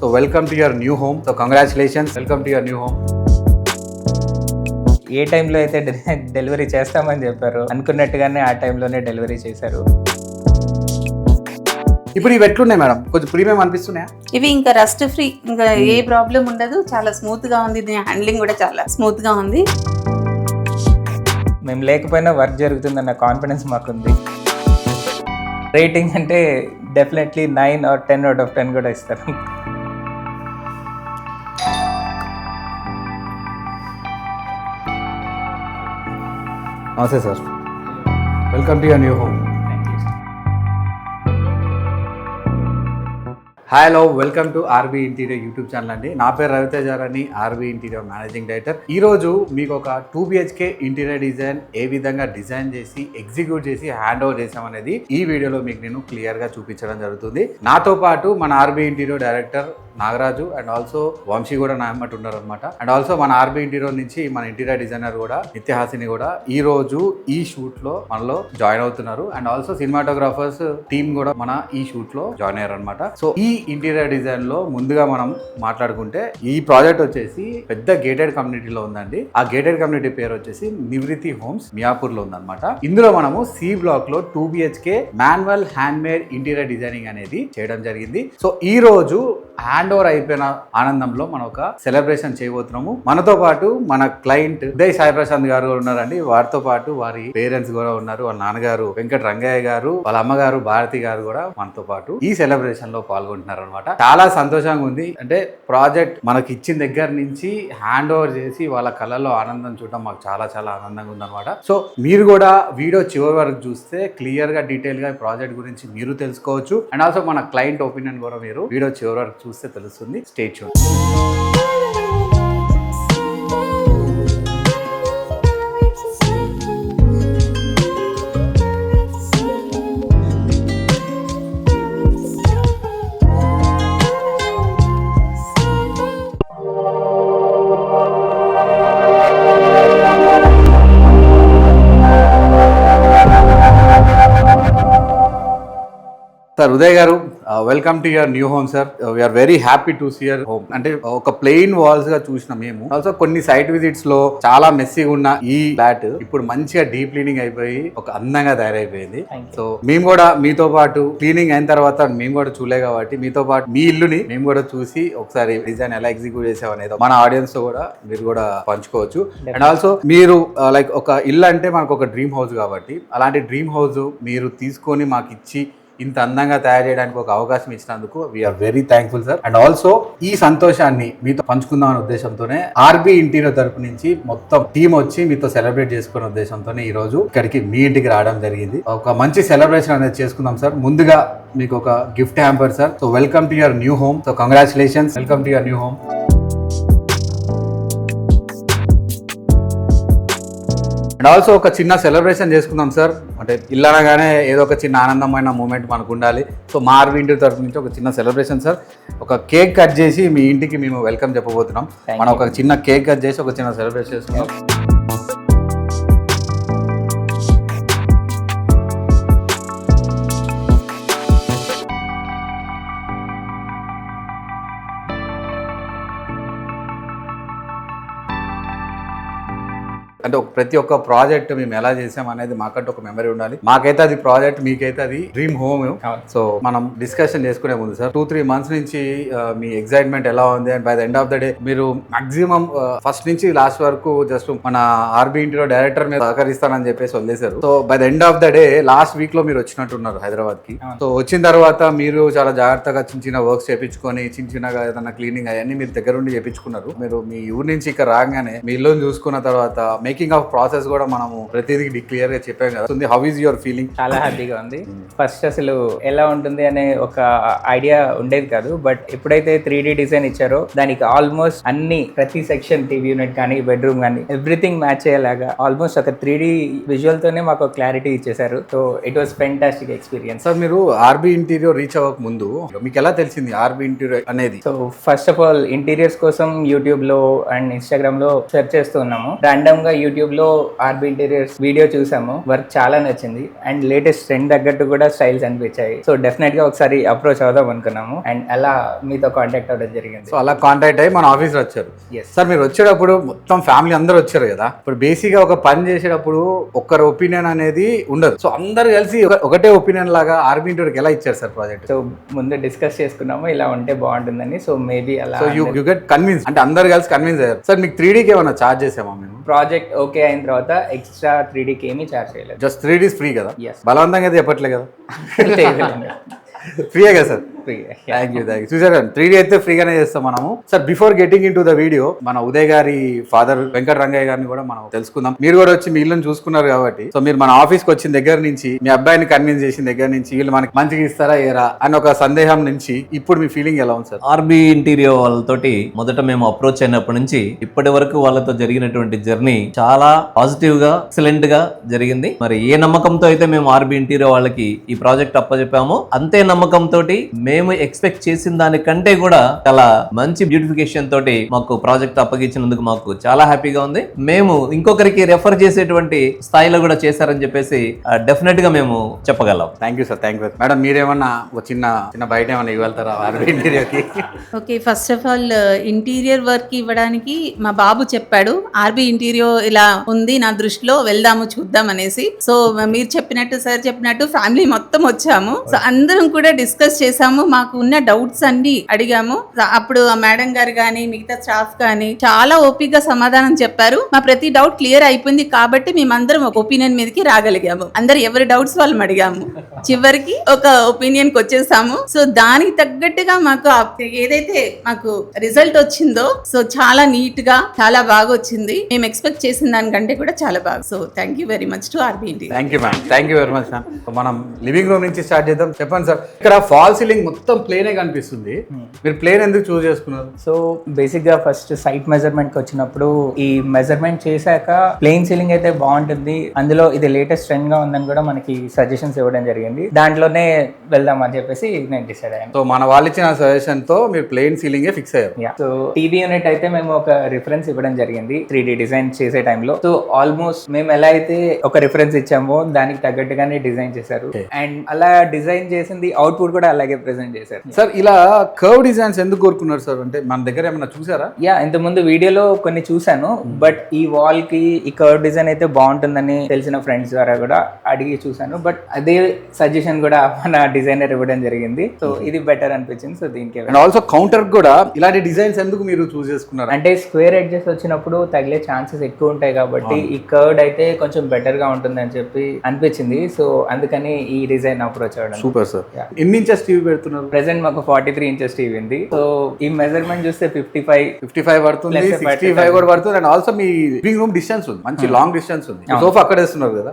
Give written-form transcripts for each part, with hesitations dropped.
So welcome to your new home. So congratulations. Welcome to your new home. ఏ టైంలో అయితే delivery చేస్తామని చెప్పారు అనుకున్నట్టుగానే ఆ టైంలోనే డెలివరీ చేశారు. ఇప్పుడు ఇవి ఎట్లున్నాయి మేడం? కొంచెం ప్రీమియం అనిపిస్తున్నాయా? ఇవి ఇంకా రస్ట్ ఫ్రీ, ఇంకా ఏ ప్రాబ్లం ఉండదు. చాలా స్మూత్ గా ఉంది, దీని హ్యాండ్లింగ్ కూడా చాలా స్మూత్ గా ఉంది. మేము లేకపోయినా వర్క్ జరుగుతుందన్న కాన్ఫిడెన్స్ మాకుంది. రేటింగ్ అంటే డెఫినెట్లీ 9 or 10 out of 10 కూడా ఇస్తారు. నమస్తే sir, welcome to your new home. Hi hello, welcome to RB interior YouTube channel అండి. నా పేరు రవితేజ అని, ఆర్బీ ఇంటీరియర్ మేనేజింగ్ డైరెక్టర్. ఈరోజు మీకు ఒక 2 BHK ఇంటీరియర్ డిజైన్ ఏ విధంగా డిజైన్ చేసి ఎగ్జిక్యూట్ చేసి హ్యాండ్ ఓవర్ చేసామనేది ఈ వీడియోలో మీకు నేను క్లియర్గా చూపించడం జరుగుతుంది. నాతో పాటు మన RB interior director Nagaraju and also Vamshi కూడా నా ఎమ్మటి ఉన్నారు అనమాట. అండ్ ఆల్సో మన ఆర్బీ ఇంటీరియర్ నుంచి మన ఇంటీరియర్ డిజైనర్ కూడా నిత్యహాసిని కూడా ఈ రోజు ఈ షూట్ లో మనలో జాయిన్ అవుతున్నారు. అండ్ ఆల్సో సినిమాటోగ్రాఫర్స్ టీమ్ కూడా మన ఈ షూట్ లో జాయిన్ అయ్యారు అనమాట. సో ఈ ఇంటీరియర్ డిజైన్ లో ముందుగా మనం మాట్లాడుకుంటే ఈ ప్రాజెక్ట్ వచ్చేసి పెద్ద గేటెడ్ కమ్యూనిటీలో ఉందండి. ఆ గేటెడ్ కమ్యూనిటీ పేరు వచ్చేసి నివృత్తి హోమ్స్, మియాపూర్ లో ఉందన్నమాట. ఇందులో మనము సి బ్లాక్ లో 2 BHK manual hand made interior designing అనేది చేయడం జరిగింది. సో ఈ రోజు హ్యాండ్ ఓవర్ అయిపోయిన ఆనందంలో మనం ఒక సెలబ్రేషన్ చేయబోతున్నాము. మనతో పాటు మన క్లయింట్ ఉదయ్ సాయి ప్రశాంత్ గారు ఉన్నారండి. వారితో పాటు వారి పేరెంట్స్ కూడా ఉన్నారు. వాళ్ళ నాన్నగారు వెంకట రంగయ్య గారు, వాళ్ళ అమ్మగారు భారతి గారు కూడా మనతో పాటు ఈ సెలబ్రేషన్ లో పాల్గొంటున్నారు అనమాట. చాలా సంతోషంగా ఉంది. అంటే ప్రాజెక్ట్ మనకి ఇచ్చిన దగ్గర నుంచి హ్యాండ్ ఓవర్ చేసి వాళ్ళ కళ్ళల్లో ఆనందం చూడడం మాకు చాలా చాలా ఆనందంగా ఉందన్నమాట. సో మీరు కూడా వీడియో చివరి వరకు చూస్తే క్లియర్ గా డీటెయిల్ గా ప్రాజెక్ట్ గురించి మీరు తెలుసుకోవచ్చు. అండ్ ఆల్సో మన క్లయింట్ ఒపీనియన్ కూడా మీరు వీడియో చివరి వరకు చూస్తే తెలుస్తుంది. Stay tune. సార్ ఉదయ్ గారు, welcome to your new home sir. We are very happy to see your home. అంటే ఒక ప్లెయిన్ వాల్స్ గా చూసిన మేము ఆల్సో కొన్ని సైట్ విజిట్స్ లో చాలా మెస్సీగా ఉన్న ఈ ఫ్లాట్ ఇప్పుడు మంచిగా డీప్ క్లీనింగ్ అయిపోయి ఒక అందంగా తయారైపోయింది. సో మేము కూడా మీతో పాటు క్లీనింగ్ అయిన తర్వాత మేము కూడా చూడలే కాబట్టి మీతో పాటు మీ ఇల్లుని మేము కూడా చూసి ఒకసారి డిజైన్ ఎలా ఎగ్జిక్యూట్ చేసామనేది మన ఆడియన్స్ తో కూడా మీరు కూడా పంచుకోవచ్చు. అండ్ ఆల్సో మీరు లైక్ ఒక ఇల్లు అంటే మనకు ఒక డ్రీమ్ హౌస్ కాబట్టి అలాంటి డ్రీమ్ హౌస్ మీరు తీసుకొని మాకు ఇచ్చి ఇంత అందంగా తయారు చేయడానికి ఒక అవకాశం ఇచ్చినందుకు we are very thankful sir. And also ఈ సంతోషాన్ని మీతో పంచుకుందాం అనే ఉద్దేశంతోనే ఆర్బీ ఇంటీరియర్ తరపు నుంచి మొత్తం టీం వచ్చి మీతో సెలబ్రేట్ చేసుకునే ఉద్దేశంతోనే ఈ రోజు ఇక్కడికి మీ ఇంటికి రావడం జరిగింది. ఒక మంచి సెలబ్రేషన్ అనేది చేసుకుందాం సార్. ముందుగా మీకు ఒక gift hamper sir. So welcome to your new home. So congratulations, welcome to your new home. And also ఒక చిన్న సెలబ్రేషన్ చేసుకుందాం సార్. అంటే ఇల్లు అనగానే ఏదో ఒక చిన్న ఆనందమైన మూమెంట్ మనకు ఉండాలి. సో మా ఆర్బీ ఇంటి తరఫు నుంచి ఒక చిన్న సెలబ్రేషన్ సార్. ఒక కేక్ కట్ చేసి మీ ఇంటికి మేము వెల్కమ్ చెప్పబోతున్నాం. మనం ఒక చిన్న కేక్ కట్ చేసి ఒక చిన్న సెలబ్రేషన్ చేసుకుందాం. అంటే ప్రతి ఒక్క ప్రాజెక్ట్ మేము ఎలా చేసాం అనేది మాకంటే ఒక మెమరీ ఉండాలి. మాకైతే అది ప్రాజెక్ట్, మీకైతే అది డ్రీమ్ హోమ్. సో మనం డిస్కషన్ చేసుకునే ముందు సార్ 2-3 మంత్స్ నుంచి మీ ఎక్సైట్మెంట్ ఎలా ఉంది? And by the end of the day మీరు మాక్సిమం ఫస్ట్ నుంచి లాస్ట్ వరకు జస్ట్ మన ఆర్బీ ఇంటీరియర్ డైరెక్టర్ మీద సహకరిస్తానని చెప్పేసి వదిలేశారు. So by the end of the day last week లో మీరు వచ్చినట్టున్నారు హైదరాబాద్ కి. సో వచ్చిన తర్వాత మీరు చాలా జాగ్రత్తగా చిన్న చిన్న వర్క్స్ చేయించుకొని చిన్నగా ఏదైనా క్లీనింగ్ అవన్నీ మీరు దగ్గరుండి చేయించుకున్నారు. మీరు మీ ఊరి నుంచి ఇక్కడ రాగానే మీ ఇల్లుని చూసుకున్న తర్వాత మేకింగ్ ఆఫ్ ప్రాసెస్ కూడా మనము ప్రతిదీ క్లియర్ గా చెప్పాం కదా. How is your feeling? చాలా హ్యాపీగా ఉంది. ఫస్ట్ అసలు ఎలా ఉంటుంది అనే ఒక ఐడియా ఉండేది కాదు. బట్ ఎప్పుడైతే 3D డిజైన్ ఇచ్చారో దానికి ఆల్మోస్ట్ అన్ని ప్రతి సెక్షన్, టీవీ యూనిట్ కానీ బెడ్రూమ్ కానీ ఎవ్రీథింగ్ మ్యాచ్ అయ్యేలాగా ఆల్మోస్ట్ ఒక 3D విజువల్ తోనే మాకు క్లారిటీ ఇచ్చేసారు. So it was fantastic experience. Sir మీరు ఆర్బీ ఇంటీరియర్ రీచ్ అవ్వక ముందు మీకు ఎలా తెలిసింది ఆర్బీ ఇంటీరియర్ అనేది? So first of all interiors కోసం యూట్యూబ్ లో అండ్ ఇన్స్టాగ్రామ్ లో సెర్చ్ చేస్తూ ఉన్నాము. ర్యాండమ్ గా యూట్యూబ్ లో ఆర్బీ ఇంటీరియర్స్ వీడియో చూసాము, వర్క్ చాలా నచ్చింది అండ్ లేటెస్ట్ ట్రెండ్ తగ్గట్టు కూడా స్టైల్స్ అనిపించాయి. సో డెఫినెట్ గా ఒకసారి అప్రోచ్ అవుదాం అనుకున్నాము అండ్ అలా మీతో కాంటాక్ట్ అవ్వడం జరిగింది. సో అలా కాంటాక్ట్ అయ్యి మన ఆఫీస్ వచ్చారు. Yes. సార్ మీరు వచ్చేటప్పుడు మొత్తం ఫ్యామిలీ అందరూ వచ్చారు కదా, ఇప్పుడు బేసిక్ గా ఒక పని చేసేటప్పుడు ఒక్కరు ఒపీనియన్ అనేది ఉండదు. సో అందరు కలిసి ఒకటే ఒపీనియన్ లాగా ఆర్బీ ఇంటీరియర్కి ఎలా ఇచ్చారు సార్ ప్రాజెక్ట్? సో ముందు డిస్కస్ చేసుకున్నాము ఇలా ఉంటే బాగుంటుందని. సో మేబీ అలా సో యూ గెట్ కన్విన్స్, అంటే అందరు కలిసి కన్విన్స్ అయ్యారు. సార్ మీకు 3Dకి ఏమైనా ఛార్జ్ చేసామా మేము? ప్రాజెక్ట్ ఓకే అయిన తర్వాత ఎక్స్ట్రా 3Dకి ఏమీ చార్జ్ చేయలేదు. జస్ట్ 3D's ఫ్రీ కదా? Yes. బలవంతంగా అయితే చెప్పట్లే కదా, ఫ్రీయే కదా సార్? Thank you. చూసారు 3D అయితే ఫ్రీగానే చేస్తాం మనము. Sir before getting in to the video, మన ఉదయ్ గారి ఫాదర్ వెంకట రంగయ్య గారిని కూడా మనం తెలుసుకుందాం. మీరు కూడా వచ్చి మీ ఇల్లుని చూసుకున్నారు కాబట్టి, సో మీరు మన ఆఫీస్ కి వచ్చిన దగ్గర నుంచి, మీ అబ్బాయిని కన్విన్స్ చేసిన దగ్గర నుంచి, వీళ్ళు మనకి మంచిగా ఇస్తారా ఏరా అని ఒక సందేహం నుంచి ఇప్పుడు మీ ఫీలింగ్ ఎలా ఉంది సార్? ఆర్బీ ఇంటీరియర్ వాళ్ళతోటి మొదట మేము అప్రోచ్ అయినప్పటి నుంచి ఇప్పటి వరకు వాళ్ళతో జరిగినటువంటి జర్నీ చాలా పాజిటివ్ గా, ఎక్సలెంట్ గా జరిగింది. మరి ఏ నమ్మకంతో అయితే మేము ఆర్బీ ఇంటీరియర్ వాళ్ళకి ఈ ప్రాజెక్ట్ అప్పచెప్పామో అంతే నమ్మకంతో మేము ఎక్స్పెక్ట్ చేసిన దానికంటే కూడా చాలా మంచి బ్యూటిఫికేషన్ తోటి మాకు ప్రాజెక్ట్ అప్పగించినందుకు మాకు చాలా హ్యాపీగా ఉంది. మేము ఇంకొకరికి రెఫర్ చేసేటువంటి స్థాయిలో కూడా చేశారని చెప్పేసి డెఫినెట్ గా మేము చెప్పగలం. Thank you sir, thank you. Madam మీరేమన్నా ఒక చిన్న బయట ఏమన్నా ఇవ్వగలుగుతారా ఆర్బీ ఇంటీరియర్కి? Okay, first of all interior work ఇవ్వడానికి మా బాబు చెప్పాడు, ఆర్బీ ఇంటీరియర్ ఇలా ఉంది నా దృష్టిలో, వెళ్దాము చూద్దాం అనేసి. సో మీరు చెప్పినట్టు, సార్ చెప్పినట్టు ఫ్యామిలీ మొత్తం వచ్చాము. సో అందరం కూడా డిస్కస్ చేసాము, మాకు ఉన్న డౌట్స్ అన్ని అడిగాము. అప్పుడు ఆ మేడం గారు కానీ మిగతా స్టాఫ్ కానీ చాలా ఓపికగా సమాధానం చెప్పారు. మా ప్రతి డౌట్ క్లియర్ అయిపోయింది కాబట్టి మేమందరం ఒక ఒపీనియన్ మీదకి రాగలిగాము. అందరు ఎవరి డౌట్స్ వాళ్ళు అడిగాము, చివరికి ఒక ఒపీనియన్ కి వచ్చేసాము. సో దానికి తగ్గట్టుగా మాకు ఏదైతే మాకు రిజల్ట్ వచ్చిందో, సో చాలా నీట్ గా చాలా బాగా వచ్చింది. మేము ఎక్స్పెక్ట్ చేసిన దానికంటే కూడా చాలా బాగా. So thank you very much to RB interior. Thank you ma'am, thank you very much ma'am. మనం లివింగ్ రూమ్ నుంచి స్టార్ట్ చేద్దాం. చెప్పండి సార్, ఇక్కడ ఫాల్ సీలింగ్ మొత్తం ప్లేనే కనిపిస్తుంది, మీరు ప్లేన్ ఎందుకు చూస్ చేసుకున్నారు? సో బేసిక్ గా ఫస్ట్ సైట్ మెజర్మెంట్ కి వచ్చినప్పుడు ఈ మెజర్మెంట్ చేశాక ప్లెయిన్ సీలింగ్ అయితే బాగుంటుంది, అందులో ఇది లేటెస్ట్ ట్రెండ్ గా ఉందని కూడా మనకి సజెషన్స్ ఇవ్వడం జరిగింది. దాంట్లోనే వెళ్దాం అని చెప్పేసి నేను డిసైడ్ అయ్యాను. సో మన వాళ్ళు ఇచ్చిన సజెషన్ తో మీరు ప్లేన్ సీలింగ్ ఫిక్స్ అయ్యారు. సో టీవీ యూనిట్ అయితే మేము ఒక రిఫరెన్స్ ఇవ్వడం జరిగింది 3D డిజైన్ చేసే టైంలో. సో ఆల్మోస్ట్ మేము ఎలా అయితే ఒక రిఫరెన్స్ ఇచ్చామో దానికి తగ్గట్టుగానే డిజైన్ చేశారు అండ్ అలా డిజైన్ చేసింది అవుట్పుట్ కూడా అలాగే ప్రెజెంట్ చేశారు. సార్ ఇలా కర్వ్ డిజైన్స్ ఎందుకు కోరుకున్నారు సార్? అంటే మన దగ్గర ఏమైనా చూసారా? ఇంత ముందు వీడియోలో కొన్ని చూసాను, బట్ ఈ వాల్ కి ఈ కర్వ్ డిజైన్ అయితే బాగుంటుందని తెలిసిన ఫ్రెండ్స్ ద్వారా కూడా అడిగి చూసాను. బట్ అదే సజెషన్ కూడా మన డిజైనర్ ఇవ్వడం జరిగింది. సో ఇది బెటర్ అనిపించింది. సో దీనికి అండ్ ఆల్సో కౌంటర్ కూడా ఇలాంటి డిజైన్స్ ఎందుకు మీరు చూస్ చేసుకున్నారు? అంటే స్క్వేర్ ఎడ్జెస్ వచ్చినప్పుడు తగిలే ఛాన్సెస్ ఎక్కువ ఉంటాయి కాబట్టి ఈ కర్వ్డ్ అయితే కొంచెం బెటర్ గా ఉంటుంది అని చెప్పి అనిపించింది. సో అందుకని ఈ డిజైన్ అప్రోచ్ అవ్వడం. Super sir. ఎన్ని ఇంచెస్ టీవీ పెడుతున్నారు? ప్రెసెంట్ మాకు 43 ఇంచెస్ టీవీ ఉంది. సో ఈ మెజర్మెంట్ చూస్తే 55 పడుతుంది, 65 కూడా పడుతుంది. And also me living room distance ఉంది, మంచి లాంగ్ డిస్టెన్స్ ఉంది. సోఫా అక్కడ వేస్తున్నారు కదా,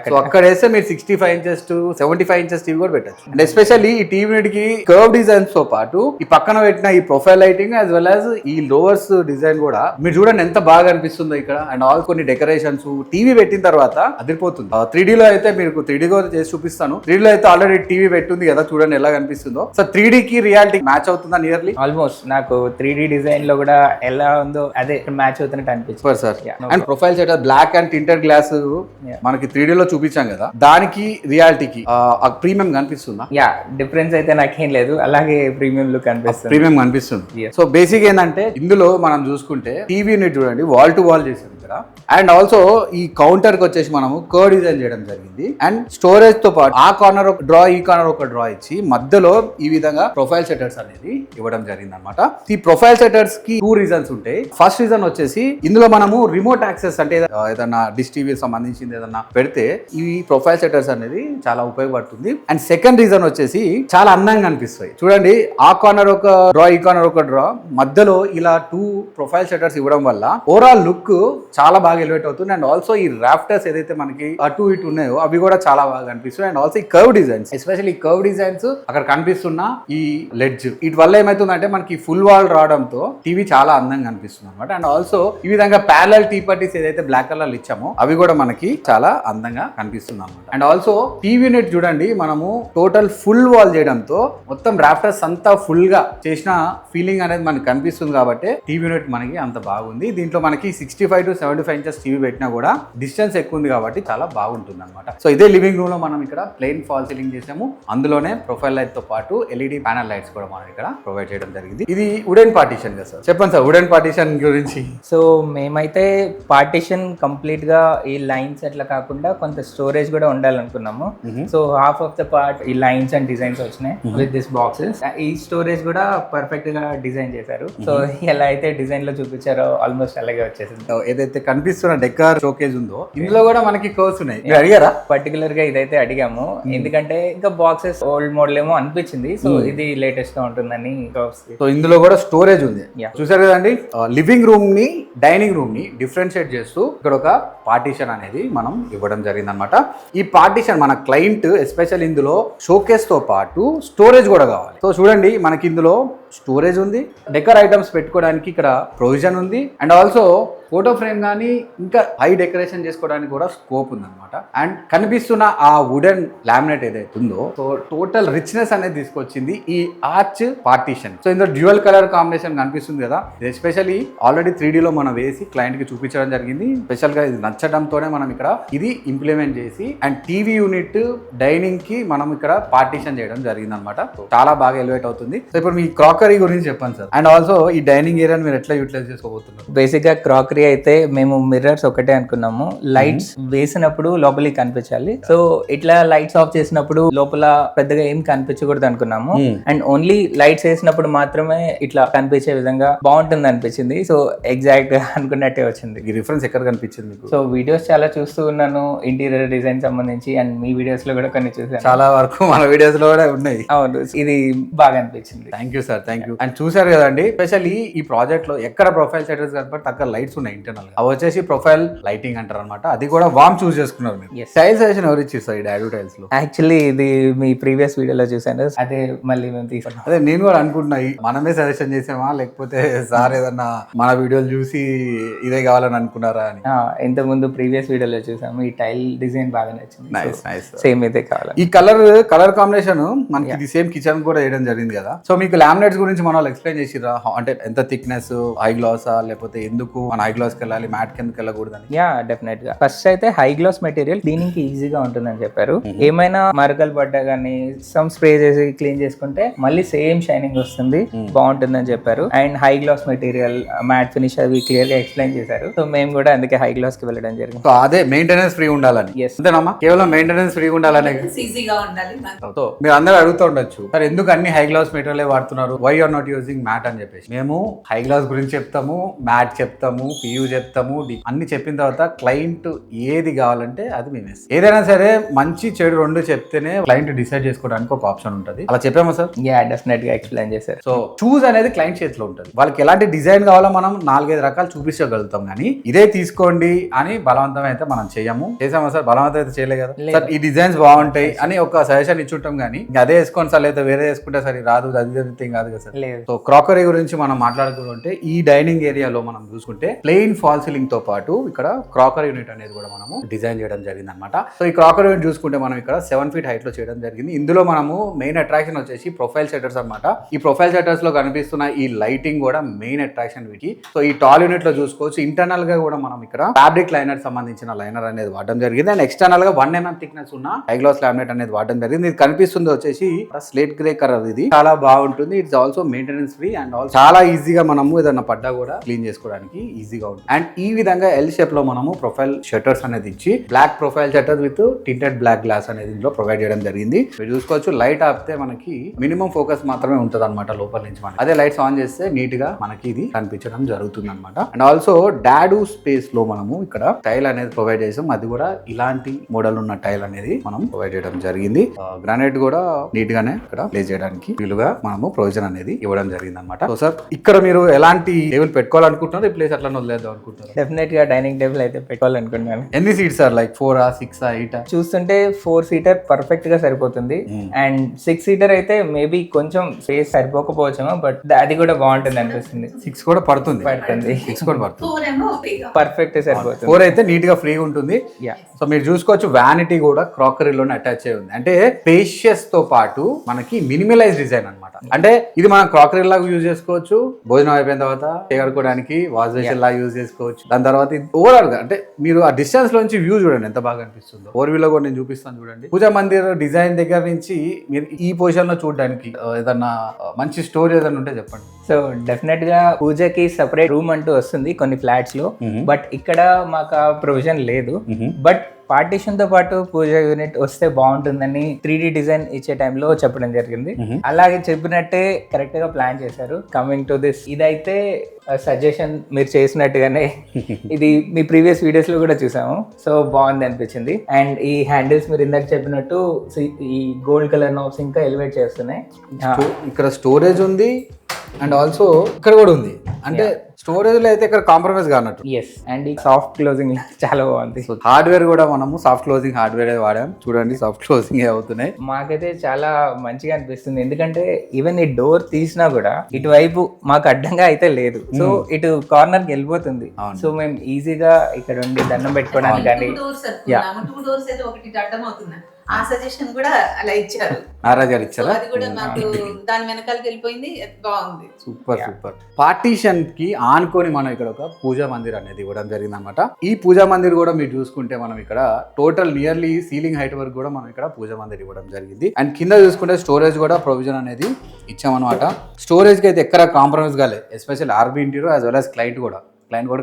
సో అక్కడ వేస్తే మీరు 65 ఇంచెస్ టు 75 ఇంచెస్ టీవీ కూడా పెట్టచ్చు. అండ్ ఎస్పెషల్లీ ఈ టీవీ యూనిట్ కి కర్వ్ డిజైన్స్ తో పాటు ఈ పక్కన పెట్టిన ఈ profile lighting as well as ఈ లోవర్స్ డిజైన్ కూడా మీరు చూడండి ఎంత బాగా అనిపిస్తుందో ఇక్కడ. అండ్ ఆల్ కొన్ని డెకరేషన్స్ టీవీ పెట్టిన తర్వాత అదిరిపోతుంది. 3D లో అయితే మీకు 3D కూడా చేసి చూపిస్తాను. 3D లో అయితే ఆల్రెడీ టీవీ పెట్టుంది కదా, చూడండి ఎలా కనిపిస్తుందో. సో 3D కి రియాలిటీ మ్యాచ్ అవుతుందా నియర్లీ? ఆల్మోస్ట్ నాకు 3D డిజైన్ లో కూడా ఎలా ఉందో అదే మ్యాచ్ అవుతున్నట్టు అనిపిస్తుంది sir. And profile set black and tinted glass మనకి 3D లో చూపించాం కదా, దానికి రియాలిటీకి ప్రీమియం కనిపిస్తుందా? డిఫరెన్స్ అయితే నాకేం లేదు, అలాగే ప్రీమియం లుక్ అనిపిస్తుంది. ప్రీమియం కనిపిస్తుంది. సో బేసిక్ ఏంటంటే ఇందులో మనం చూసుకుంటే టీవీ యూనిట్ చూడండి వాల్ టు వాల్ చేసాం ఇక్కడ. అండ్ ఆల్సో ఈ కౌంటర్ కి వచ్చేసి మనము కర్వ్ డిజైన్ చేయడం జరిగింది. అండ్ స్టోరేజ్ తో పాటు ఆ కార్నర్ ఒక డ్రా, ఈ కార్నర్ ఒక డ్రా ఇచ్చి మధ్యలో ఈ విధంగా ప్రొఫైల్ సెటర్స్ అనేది ఇవ్వడం జరిగింది అనమాట. ఈ ప్రొఫైల్ సెటర్స్ కి 2 రీజన్స్ ఉంటాయి. ఫస్ట్ రీజన్ వచ్చేసి ఇందులో మనము రిమోట్ యాక్సెస్ అంటే ఏదైనా డిష్ టీవీ సంబంధించింది ఏదన్నా పెడితే ఈ ప్రొఫైల్ సెటర్స్ అనేది చాలా ఉపయోగపడుతుంది. అండ్ సెకండ్ రీజన్ వచ్చేసి చాలా అందంగా అనిపిస్తాయి. చూడండి ఆ కార్నర్ ఒక డ్రా, ఈ కార్నర్ ఒక డ్రా, మధ్యలో ఇలా 2 ప్రొఫైల్ సెటర్స్ ఇవ్వడం వల్ల ఓవరాల్ లుక్ చాలా బాగా ఎలివేట్ అవుతుంది. అండ్ ఆల్సో ఈ రాఫ్టర్స్ ఏదైతే మనకి అటు ఇటు ఉన్నాయో అవి కూడా చాలా బాగా కనిపిస్తాయి. అండ్ ఆల్సో ఈ curve designs, especially curve designs అక్కడ కనిపిస్తున్నాయి. కనిపిస్తున్న ఈ లెడ్జ్ వీటి వల్ల ఏమైతుందంటే మనకి ఫుల్ వాల్ రావడంతో టీవీ చాలా అందంగా కనిపిస్తుంది అనమాట. అండ్ ఆల్సో ఈ విధంగా ప్యారలల్ టీ పట్టీస్ ఏదైతే బ్లాక్ కలర్ ఇచ్చామో అవి కూడా మనకి చాలా అందంగా కనిపిస్తుంది అనమాట. అండ్ ఆల్సో టీవీ యూనిట్ చూడండి, మనము టోటల్ ఫుల్ వాల్ చేయడంతో మొత్తం రాఫ్టర్స్ అంతా ఫుల్ గా చేసిన ఫీలింగ్ అనేది మనకి కనిపిస్తుంది కాబట్టి టీవీ యూనిట్ మనకి అంత బాగుంది. దీంట్లో మనకి 65 to 75 ఇంచెస్ టీవీ పెట్టినా కూడా డిస్టెన్స్ ఎక్కువ ఉంది కాబట్టి చాలా బాగుంటుంది అనమాట. సో ఇదే లివింగ్ రూమ్ లో మనం ఇక్కడ ప్లెయిన్ ఫాల్ సీలింగ్ చేసాము. అందులోనే ప్రొఫైల్ లైట్ తో పాటు ఎల్ఈడి ప్యానల్ లైట్స్ కూడా మనం ఇక్కడ ప్రొవైడ్ చేయడం జరిగింది. ఇది వుడెన్ పార్టీషన్ కదా సార్, చెప్పండి సార్ వుడెన్ పార్టీషన్ గురించి. సో మేమైతే పార్టీషన్ కంప్లీట్ గా ఈ లైన్స్ అట్లా కాకుండా కొంత స్టోరేజ్ కూడా ఉండాలనుకున్నాము. So half of the part ఈ లైన్స్ అండ్ డిజైన్స్ వచ్చినాయి విత్ దిస్ బాక్సెస్. ఈ స్టోరేజ్ కూడా పర్ఫెక్ట్ గా డిజైన్ చేశారు. సో ఎలా అయితే డిజైన్ లో చూపించారో ఆల్మోస్ట్ అలాగే వచ్చేసింది. ఏదైతే కనిపిస్తున్న డెక్కర్ షోకేజ్ ఉందో ఇందులో కూడా మనకి కర్వ్స్ ఉన్నాయి. మీరు అడిగారా? పర్టికులర్ గా ఇదైతే అడిగాము, ఎందుకంటే ఇంకా బాక్సెస్ ఓల్డ్ మోడల్ ఏమో అనిపించింది. సో ఇది లేటెస్ట్ గా ఉంటుందని. సో ఇందులో కూడా స్టోరేజ్ ఉంది. చూసారు కదండి, లివింగ్ రూమ్ ని డైనింగ్ రూమ్ ని డిఫరెన్షియేట్ చేస్తూ ఇక్కడ ఒక పార్టీషన్ అనేది మనం ఇవ్వడం జరిగింది అనమాట. ఈ పార్టీషన్ మన క్లయింట్ ఎస్పెషల్ ఇందులో షోకేస్ తో పాటు స్టోరేజ్ కూడా కావాలి. సో చూడండి, మనకి ఇందులో స్టోరేజ్ ఉంది, డెకర్ ఐటమ్స్ పెట్టుకోవడానికి ఇక్కడ ప్రొవిజన్ ఉంది, అండ్ ఆల్సో ఫోటో ఫ్రేమ్ కానీ ఇంకా హై డెకరేషన్ చేసుకోవడానికి కూడా స్కోప్ ఉంది అనమాట. అండ్ కనిపిస్తున్న ఆ వుడెన్ లామినేట్ ఏదైతే ఉందో సో టోటల్ రిచ్నెస్ అనేది తీసుకొచ్చింది ఈ ఆర్చ్ పార్టీషన్. సో ఇందులో డ్యూయల్ కలర్ కాంబినేషన్ కనిపిస్తుంది కదా, ఎస్పెషల్లీ ఆల్రెడీ 3D లో మనం వేసి క్లయింట్ కి చూపించడం జరిగింది. స్పెషల్ గా ఇది నచ్చడంతోనే మనం ఇక్కడ ఇది ఇంప్లిమెంట్ చేసి అండ్ టీవీ యూనిట్ డైనింగ్ కి మనం ఇక్కడ పార్టీషన్ చేయడం జరిగింది అనమాట. చాలా బాగా ఎలివేట్ అవుతుంది. సో ఇప్పుడు మీ క్రాకరీ గురించి చెప్పండి సార్. అండ్ ఆల్సో ఈ డైనింగ్ ఏరియాని మీరు ఎట్లా యూటిలైజ్ చేసుకోబోతున్నారు? బేసిక్ గా క్రాకరీ అయితే మేము మిర్రర్స్ ఒకటే అనుకున్నాము. లైట్స్ వేసినప్పుడు లోపలికి కనిపించాలి. సో ఇట్లా లైట్స్ ఆఫ్ చేసినప్పుడు లోపల పెద్దగా ఏం కనిపించకూడదు అనుకున్నాము. అండ్ ఓన్లీ లైట్స్ వేసినప్పుడు మాత్రమే ఇట్లా కనిపించే విధంగా బాగుంటుంది అనిపించింది. సో ఎగ్జాక్ట్ గా అనుకున్నట్టే వచ్చింది. ఈ రిఫరెన్స్ ఎక్కడ కనిపించింది మీకు? సో వీడియోస్ చాలా చూస్తూ ఉన్నాను ఇంటీరియర్ డిజైన్ సంబంధించి, అండ్ మీ వీడియోస్ లో కూడా కొన్ని చూసాను. చాలా వరకు మన వీడియోస్ లో కూడా ఉన్నాయి. అవును, ఇది బాగా అనిపించింది. Thank you sir, thank you. And చూసారు కదండి, స్పెషల్లీ ఈ ప్రాజెక్ట్ లో ఎక్కడ ప్రొఫైల్ సెటర్స్ కనపడి అక్కడ లైట్స్ ఉన్నాయి ఇంటర్నల్ గా. అవి వచ్చేసి ప్రొఫైల్ లైటింగ్ అంటారు అనమాట. అది కూడా వామ్ చూస్ చేసుకున్నారు మీరు. టైల్ సజెషన్ ఎవరు ఇచ్చారు సార్ ఈ డాడూ టైల్స్ లో? యాక్చువల్లీ ఇది మీ ప్రీవియస్ వీడియోలో చూసాను, అదే మళ్ళీ మేము తీసుకున్నాం. అదే నేను కూడా అనుకుంటున్నా, మనమే సజెషన్ చేసామా లేకపోతే సార్ ఏదన్నా మన వీడియోలు చూసి ఇదే కావాలని అనుకున్నారా అని. ఇంత ముందు ప్రీవియస్ వీడియోలో చూసాము, ఈ టైల్ డిజైన్ బాగా నచ్చింది. నైస్ నైస్, సేమ్ ఇదే కావాలి. ఈ కలర్ కాంబినేషన్ మనకి ఇది సేమ్ కిచెన్ కూడా వేయడం జరిగింది కదా. సో మీకు లామినేట్స్ గురించి మన వాళ్ళు ఎక్స్ప్లెయిన్ చేసిరా, అంటే ఎంత థిక్నెస్, హై గ్లాసా లేకపోతే ఎందుకు మన హై గ్లాస్ కి వెళ్ళాలి, మ్యాట్ కిందకి వెళ్ళకూడదని? యా డెఫినెట్ గా ఫస్ట్ అయితే హై గ్లాస్ మెటీరియల్ క్లీనింగ్ కి ఈజీగా ఉంటుందని చెప్పారు. ఏమైనా మరకలు పడ్డా గానీ సమ్ స్ప్రే చేసి క్లీన్ చేసుకుంటే మళ్ళీ సేమ్ షైనింగ్ వస్తుంది, బాగుంటుందని చెప్పారు. And high glass material, matte finish అవి క్లియర్ గా ఎక్స్ప్లెయిన్ చేశారు. సో మేము కూడా అందుకే హై గ్లాస్ కి వెళ్ళడం జరిగింది. సో అదే మెయింటెనెన్స్ ఫ్రీ ఉండాలని. అంతేనమ్మా, కేవలం మెయింటెనెన్స్ ఫ్రీ ఉండాలనే. ఈజీగా ఉండాలి. సో మీరు అందరూ అడుగుతూ ఉండొచ్చు, సార్ ఎందుకు అన్ని హై గ్లాస్ మెటీరియల్ వాడుతున్నారు, why are not using matte అని చెప్పేసి. మేము హై గ్లాస్ గురించి చెప్తాము, మ్యాట్ చెప్తాము, పియూ చెప్తాము, అన్ని చెప్పిన తర్వాత క్లయింట్ ఏది కావాలంటే అది మేము ఇస్తాం. ఏదైనా సరే మంచి చెడు రెండు చెప్తేనే క్లయింట్ డిసైడ్ చేసుకోవడానికి ఒక ఆప్షన్ ఉంటుంది. అలా చెప్పామా సార్? యా డెఫినెట్ గా ఎక్స్ప్లెయిన్ చేశారు. సో చూస్ అనేది క్లయింట్ చేతిలో ఉంటుంది. వాళ్ళకి ఎలాంటి డిజైన్ కావాలో మనం 4-5 రకాలు చూపించగలుగుతాం, కానీ ఇదే తీసుకోండి అని బలవంతం అయితే మనం చేయము. చేసామా సార్? బలవంతం అయితే చేయలే కదా సార్. ఈ డిజైన్స్ బాగుంటాయి అని ఒక సజెషన్ ఇచ్చుంటాం, కానీ అదే వేసుకోండి సార్ లేదా వేరే వేసుకుంటే సరే రాదు, అది కాదు కదా సార్. సో క్రాకరీ గురించి మనం మాట్లాడుకుంటే ఈ డైనింగ్ ఏరియాలో మనం చూసుకుంటే ప్లెయిన్ ఫాల్ సీలింగ్ తో పాటు ఇక్కడ క్రాకరీ యూనిట్ అనేది కూడా మనము డిజైన్ చేయడం జరిగింది అనమాట. సో ఈ క్రాకరీ యూనిట్ చూసుకుంటే మనం ఇక్కడ 7 feet హైట్ లో చేయడం జరిగింది. ఇందులో మనము మెయిన్ అట్రాక్షన్ వచ్చేసి ప్రొఫైల్ షట్టర్స్ అనమాట. ఈ ప్రొఫైల్ షట్టర్స్ లో కనిపిస్తున్న ఈ లైటింగ్ కూడా మెయిన్ అట్రాక్షన్ వీటి. సో ఈ టాల్ యూనిట్ లో చూసుకోవచ్చు, ఇంటర్నల్ గా కూడా మనం ఇక్కడ ఫ్యాబ్రిక్ లైనర్ సంబంధించిన లైనర్ అనేది వాడడం జరిగింది. అండ్ ఎక్స్టర్నల్ గా 1 mm థిక్నెస్ ఉన్న హై గ్లాస్ లామినేట్ అనేది వాడడం జరిగింది. ఇది కనిపిస్తుంది వచ్చేసి స్లేట్ గ్రే కలర్, ఇది చాలా బాగుంటుంది. It's also maintenance free and also చాలా ఈజీగా మనము ఏదైనా పడ్డా కూడా క్లీన్ చేసుకోవడానికి ఈజీగా ఉంటుంది. అండ్ ఈ విధంగా ఎల్ షేప్ లో మనము ప్రొఫైల్ షట్టర్స్ అనేది ఇచ్చి black profile shutter with tinted black glass అనేది ఇందులో ప్రొవైడ్ చేయడం జరిగింది. మీరు చూసుకోవచ్చు, లైట్ ఆపితే మనకి మినిమం ఫోకస్ మాత్రమే ఉంటుంది అనమాట లోపల నుంచి. మనకి అదే లైట్స్ ఆన్ చేస్తే నీట్ గా మనకి ఇది కనిపించడం జరుగుతుంది అనమాట. అండ్ ఆల్సో డాడూ స్పేస్ లో మనము ఇక్కడ టైల్ అనేది ప్రొవైడ్ చేసాం. అది కూడా ఇలాంటి మోడల్ ఉన్న టైల్ అనేది మనం ప్రొవైడ్ చేయడం జరిగింది. గ్రానైట్ కూడా నీట్ గానే ఇక్కడ ప్లేస్ చేయడానికి వీలుగా మనము ప్రొవిజన్ అనేది ఇవ్వడం జరిగింది అనమాట. సో సార్ ఇక్కడ మీరు ఎలాంటి టేబుల్ పెట్టుకోవాలనుకుంటున్నారు, ఈ ప్లేస్ అట్లా వదిలేద్దాం అనుకుంటున్నారు? డెఫినెట్ గా డైనింగ్ టేబుల్ అయితే పెట్టుకోవాలనుకున్నాను. ఎన్ని సీట్స్ సార్, లైక్ 4, 6, 8? చూస్తుంటే 4 సీటర్ పర్ఫెక్ట్ గా సరిపోతుంది, అండ్ 6 సీటర్ అయితే మేబీ కొంచెం స్పేస్ సరిపోకపోవచ్చేమో, బట్ అది కూడా బాగుంటుంది అనిపిస్తుంది. 6 కూడా పడుతుంది, 6 కూడా పడుతుంది, 4 ఏమో ఫ్రీగా. పర్ఫెక్ట్ సరిపోతుంది. 4 అయితే నీట్ గా ఫ్రీగా ఉంటుంది. Yeah. సో మీరు చూసుకోవచ్చు వ్యానిటీ కూడా క్రాకరీలోనే అటాచ్ అయి ఉంది. అంటే స్పేషియస్ తో పాటు మనకి మినిమలైజ్ డిజైన్ అన్నమాట. అంటే ఇది మనం క్రాకరీ లాగా యూజ్ చేసుకోవచ్చు, భోజనం అయిపోయిన తర్వాత చేయగడుకోవడానికి వాష్ బేసిన్ లాగా యూజ్ చేసుకోవచ్చు. దాని తర్వాత ఓవరాల్ గా అంటే మీరు ఆ డిస్టెన్స్ లోంచి వ్యూ చూడండి ఎంత బాగా అనిపిస్తుందో. 4 కూడా నేను చూపిస్తాను చూడండి. పూజా మందిర్ డిజైన్ దగ్గర నుంచి మీరు ఈ పొజిషన్ లో చూడడానికి ఏదన్నా మంచి స్టోరీ ఏదైనా ఉంటే చెప్పండి. సో డెఫినెట్ గా పూజకి సెపరేట్ రూమ్ అంటూ వస్తుంది కొన్ని ఫ్లాట్స్ లో, బట్ ఇక్కడ మాకు ఆ ప్రొవిజన్ లేదు. బట్ పార్టీషన్ తో పాటు పూజ యూనిట్ వస్తే బాగుంటుందని 3D డిజైన్ ఇచ్చే టైంలో చెప్పడం జరిగింది. అలాగే చెప్పినట్టే కరెక్ట్ గా ప్లాన్ చేశారు. కమింగ్ టు దిస్, ఇదైతే సజెషన్ మీరు చేసినట్టుగానే ఇది మీ ప్రీవియస్ వీడియోస్ లో కూడా చూసాము. సో బాగుంది అనిపించింది. అండ్ ఈ హ్యాండిల్స్ మీరు ఇందాక చెప్పినట్టు ఈ గోల్డ్ కలర్ నాబ్స్ ఇంకా ఎలివేట్ చేస్తున్నాయి. ఇక్కడ స్టోరేజ్ ఉంది అండ్ ఆల్సో ఇక్కడ కూడా ఉంది. అంటే స్టోరేజ్ లో అయితే ఇక్కడ కాంప్రమైజ్ కానట్టు. ఎస్, అండ్ ఈ సాఫ్ట్ క్లోజింగ్ చాలా బాగుంది. హార్డ్వేర్ కూడా మనము సాఫ్ట్ క్లోజింగ్ హార్డ్వేర్ వాడాం చూడండి, సాఫ్ట్ క్లోజింగ్ అవుతున్నాయి. మాకైతే చాలా మంచిగా అనిపిస్తుంది, ఎందుకంటే ఈవెన్ ఈ డోర్ తీసినా కూడా ఇటువైపు మాకు అడ్డంగా అయితే లేదు. సో ఇటు కార్నర్ కి వెళ్ళిపోతుంది. సో మేము ఈజీగా ఇక్కడ ఉండి దండం పెట్టుకోవడానికి కానీ 2 doors అయితే ఒకటి అడ్డం అవుతుంది. ఆ సజెషన్ కూడా అలా ఇచ్చారు, నారాజ్ గారు ఇచ్చారా? అది కూడా మాకు దాని వెనకాలకి వెళ్ళిపోయింది, బాగుంది. Super super. పార్టీషన్ కి ఆనుకొని మనం ఇక్కడ ఒక పూజా మందిర్ అనేది ఇవ్వడం జరిగింది అనమాట. ఈ పూజా మందిర్ కూడా మీరు చూసుకుంటే మనం ఇక్కడ టోటల్ నియర్లీ సీలింగ్ హైట్ వరకు కూడా మనం ఇక్కడ పూజా మందిర్ ఇవ్వడం జరిగింది. అండ్ కింద చూసుకుంటే స్టోరేజ్ కూడా ప్రొవిజన్ అనేది ఇచ్చామన్నమాట. స్టోరేజ్ కి అయితే ఎక్కడ కాంప్రమైజ్ కాలే, special RB interior as well as client కూడా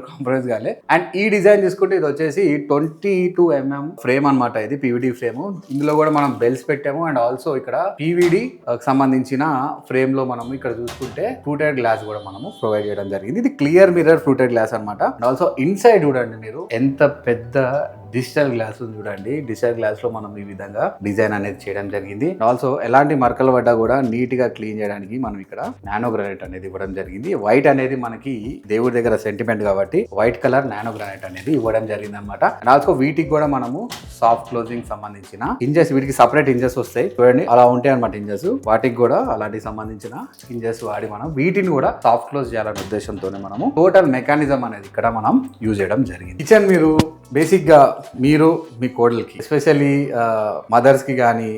కాంప్రమైజ్ కాలే. అండ్ ఈ డిజైన్ చూసుకుంటే ఇది వచ్చేసి 22 mm ఫ్రేమ్ అనమాట. ఇది పీవీడీ ఫ్రేమ్. ఇందులో కూడా మనం బెల్స్ పెట్టాము. అండ్ ఆల్సో ఇక్కడ పీవీడీ సంబంధించిన ఫ్రేమ్ లో మనం ఇక్కడ చూసుకుంటే ఫ్రూటెడ్ గ్లాస్ కూడా మనము ప్రొవైడ్ చేయడం జరిగింది. ఇది క్లియర్ మిర్రర్ ఫ్రూటెడ్ గ్లాస్ అనమాట. అండ్ ఆల్సో ఇన్సైడ్ చూడండి మీరు ఎంత పెద్ద డిజిటల్ గ్లాస్ ఉంది చూడండి. డిజిటల్ గ్లాస్ లో మనం ఈ విధంగా డిజైన్ అనేది చేయడం జరిగింది. ఆల్సో ఎలాంటి మరకలు పడ్డా కూడా నీట్ గా క్లీన్ చేయడానికి మనం ఇక్కడ నానో గ్రానైట్ అనేది ఇవ్వడం జరిగింది. వైట్ అనేది మనకి దేవుడి దగ్గర సెంటిమెంట్ కాబట్టి వైట్ కలర్ నానో గ్రానైట్ అనేది ఇవ్వడం జరిగింది అనమాట. అండ్ ఆల్సో వీటికి కూడా మనము సాఫ్ట్ క్లోజింగ్ సంబంధించిన ఇంజెస్, వీటికి సపరేట్ ఇంజెస్ వస్తాయి చూడండి, అలా ఉంటాయి అనమాట ఇంజెస్. వాటికి కూడా అలాంటికి సంబంధించిన ఇంజెస్ వాడి మనం వీటిని కూడా సాఫ్ట్ క్లోజ్ చేయాలనే ఉద్దేశంతోనే మనము టోటల్ మెకానిజం అనేది ఇక్కడ మనం యూజ్ చేయడం జరిగింది. కిచెన్ మీరు బేసిక్ గా మీరు మీ కోడలికి ఎస్పెషల్లీ మదర్స్ కి కానీ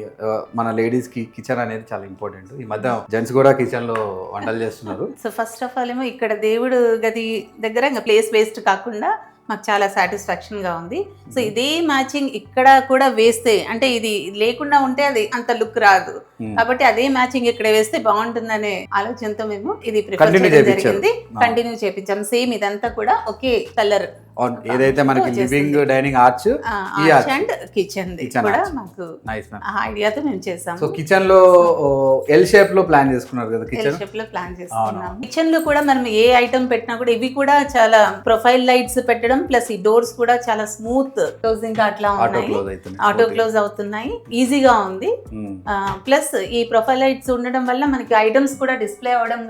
మన లేడీస్ కి కిచెన్ అనేది చాలా ఇంపార్టెంట్. ఈ మధ్య జెంట్స్ కూడా కిచెన్ లో వంటలు చేస్తున్నారు. సో ఫస్ట్ ఆఫ్ ఆల్ ఏమో ఇక్కడ దేవుడు గది దగ్గర ఇంకా ప్లేస్ వేస్ట్ కాకుండా మాకు చాలా సాటిస్ఫాక్షన్ గా ఉంది. సో ఇదే మ్యాచింగ్ ఇక్కడ కూడా వేస్తే, అంటే ఇది లేకుండా ఉంటే అది అంత లుక్ రాదు, కాబట్టి అదే మ్యాచింగ్ ఇక్కడ వేస్తే బాగుంటుందనే ఆలోచనతో మేము ఇది ప్రిఫర్ చేయడం జరిగింది. కంటిన్యూ చేపించాం. సేమ్ ఇదంతా కూడా ఒకే కలర్, ఏదైతే మనకి living dining arch and kitchen కూడా మాకు ఐడియాతో మేము చేసాం. సో కిచెన్ లో ఎల్ షేప్ లో ప్లాన్ చేసుకున్నారు కదా, ఎల్ షేప్ లో ప్లాన్ చేసుకున్నాం. కిచెన్ లో కూడా మనం ఏ ఐటమ్ పెట్టినా కూడా ఇవి కూడా చాలా ప్రొఫైల్ లైట్స్ పెట్టడం, ప్లస్ ఈ డోర్స్ కూడా చాలా స్మూత్ క్లోజింగ్ అట్లా ఉన్నాయి, ఆటో క్లోజ్ అవుతున్నాయి, ఈజీగా ఉంది. ప్లస్ ఈ ప్రొఫైల్ లైట్స్ ఉండడం వల్ల మనకి ఐటమ్స్ కూడా డిస్ప్లే అవ్వడం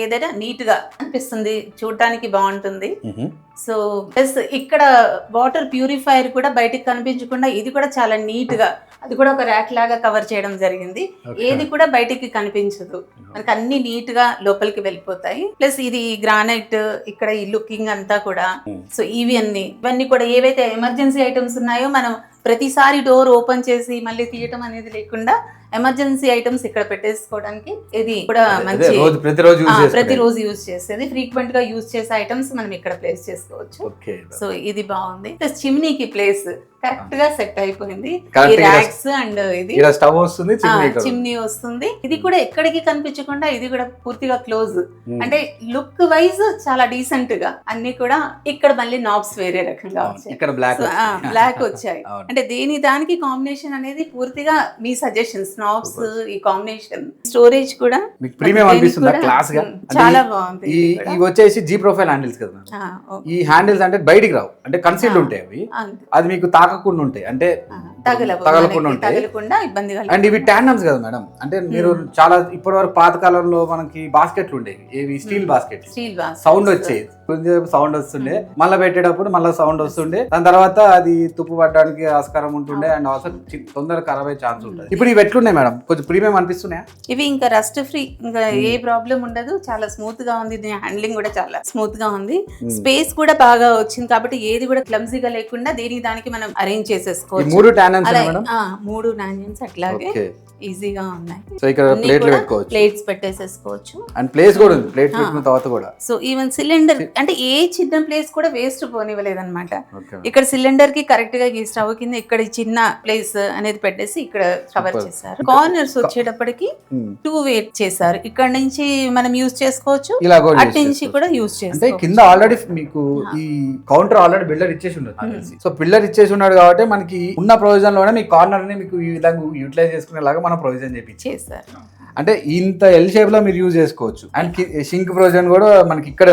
ఏదైనా నీట్ గా అనిపిస్తుంది, చూడటానికి బాగుంటుంది. సో ప్లస్ ఇక్కడ వాటర్ ప్యూరిఫైయర్ కూడా బయటికి కనిపించకుండా ఇది కూడా చాలా నీట్ గా, అది కూడా ఒక ర్యాక్ లాగా కవర్ చేయడం జరిగింది. ఏది కూడా బయటికి కనిపించదు, మనకి అన్ని నీట్ గా లోపలికి వెళ్ళిపోతాయి. ప్లస్ ఇది గ్రానైట్, ఇక్కడ ఈ లుకింగ్ అంతా కూడా. సో ఇవన్నీ కూడా ఏవైతే ఎమర్జెన్సీ ఐటమ్స్ ఉన్నాయో మనం ప్రతిసారి డోర్ ఓపెన్ చేసి మళ్ళీ తీయటం అనేది లేకుండా ఎమర్జెన్సీ ఐటమ్స్ ఇక్కడ పెట్టేసుకోవడానికి ఇది కూడా మంచి, ప్రతిరోజు యూజ్ చేసేది, ఫ్రీక్వెంట్ గా యూజ్ చేసే ఐటమ్స్ మనం ఇక్కడ ప్లేస్ చేసుకోవచ్చు. సో ఇది బాగుంది. ప్లస్ చిమ్నీకి ప్లేస్ కరెక్ట్ గా సెట్ అయిపోయింది. ఈ ర్యాక్స్ అండ్ ఇది స్టవ్ వస్తుంది, చిమ్నీ వస్తుంది. ఇది కూడా ఎక్కడికి కనిపించకుండా ఇది కూడా పూర్తిగా క్లోజ్, అంటే లుక్ వైజ్ చాలా డీసెంట్ గా అన్ని కూడా. ఇక్కడ మళ్ళీ నాబ్స్ వేరే రకంగా వచ్చాయి, బ్లాక్ వచ్చాయి. అంటే దేని దానికి కాంబినేషన్ అనేది పూర్తిగా మీ సజెషన్స్, నాబ్స్ ఈ కాంబినేషన్. స్టోరేజ్ కూడా ప్రీమియం అనిపిస్తుంది, క్లాస్ గా చాలా బాగుంది. ఇవి వచ్చేసి జీ ప్రొఫైల్ హ్యాండిల్స్ కదా. ఈ హ్యాండిల్స్ అంటే బయటికి రావు, అంటే కన్సీల్డ్ ఉంటాయి అవి, అది మీకు తాకకుండా ఉంటాయి. అంటే తగలకుండా ఉంటాయి. తగలకుండా ఇబ్బంది అండ్ ఇవి ట్యాండమ్స్ కదా మేడం, అంటే మీరు చాలా ఇప్పటి వరకు పాత కాలంలో మనకి బాస్కెట్లు ఉండేవి, ఏవి స్టీల్ బాస్కెట్, సౌండ్ వచ్చేది, కొంచెం సౌండ్ వస్తుండే, మళ్ళీ పెట్టేటప్పుడు మళ్ళీ సౌండ్ వస్తుండే, దాని తర్వాత అది తుప్పు పట్టడానికి ఆస్కారం ఉంటుండే, అండ్ ఆల్సో తొందరగా ఖరాబ్ అయ్యే ఛాన్స్ ఉంటుంది. ఇప్పుడు ఇవి ఎట్లున్నాయి మేడం, కొంచెం ప్రీమియం అనిపిస్తున్నాయా? ఇవి ఇంకా రస్ట్ ఫ్రీ, ఇంకా ఏ ప్రాబ్లం ఉండదు, చాలా స్మూత్ గా ఉంది, దీని హ్యాండ్లింగ్ కూడా చాలా స్మూత్ గా ఉంది, స్పేస్ కూడా బాగా వచ్చింది కాబట్టి ఏది కూడా క్లమ్జీగా లేకుండా దేనికి దానికి మనం అరేంజ్ చేసేసుకోవచ్చు. 3 ట్యానన్స్ మేడం? 3 నాన్యన్స్ అట్లాగే ఈజీగా ఉన్నాయి. సో ఇక్కడ ప్లేట్లు పెట్టుకోవచ్చు, ప్లేట్స్ పెట్టేసేసుకోవచ్చు, అండ్ ప్లేస్ కూడా ఉంది, ప్లేట్ పెట్టిన తర్వాత కూడా. సో ఈవెన్ సిలిండర్ అంటే ఏ చిన్న ప్లేస్ కూడా వేస్ట్ పోనివ్వలేదు అనమాట. ఇక్కడ సిలిండర్ కి కరెక్ట్ గా ఈ స్టవ్ కింద ఇక్కడ చిన్న ప్లేస్ అనేది పెట్టేసి ఇక్కడ కవర్ చేశారు. కార్నర్స్ వచ్చేటప్పటికి 2 వే చేశారు, ఇక్కడ నుంచి మనం యూజ్ చేసుకోవచ్చు, అటు నుంచి కూడా యూజ్ చేసుకోవచ్చు. అంటే కింద ఆల్రెడీ మీకు ఈ కౌంటర్ ఆల్రెడీ బిల్డర్ ఇచ్చేసి ఉండదు, సో పిల్లర్ ఇచ్చేసి ఉన్నాడు కాబట్టి మనకి ఉన్న ప్రొవిజన్ లోనే మీ కార్నర్ ని మీకు ఈ విధంగా యూటిలైజ్ చేసుకునేలాగా మనం ప్రొవిజన్ చేపించేసారు. అంటే ఇంత ఎల్ షేప్ లో మీరు యూజ్ చేసుకోవచ్చు, అండ్ షింక్ ప్రొవిజన్ కూడా మనకి ఇక్కడే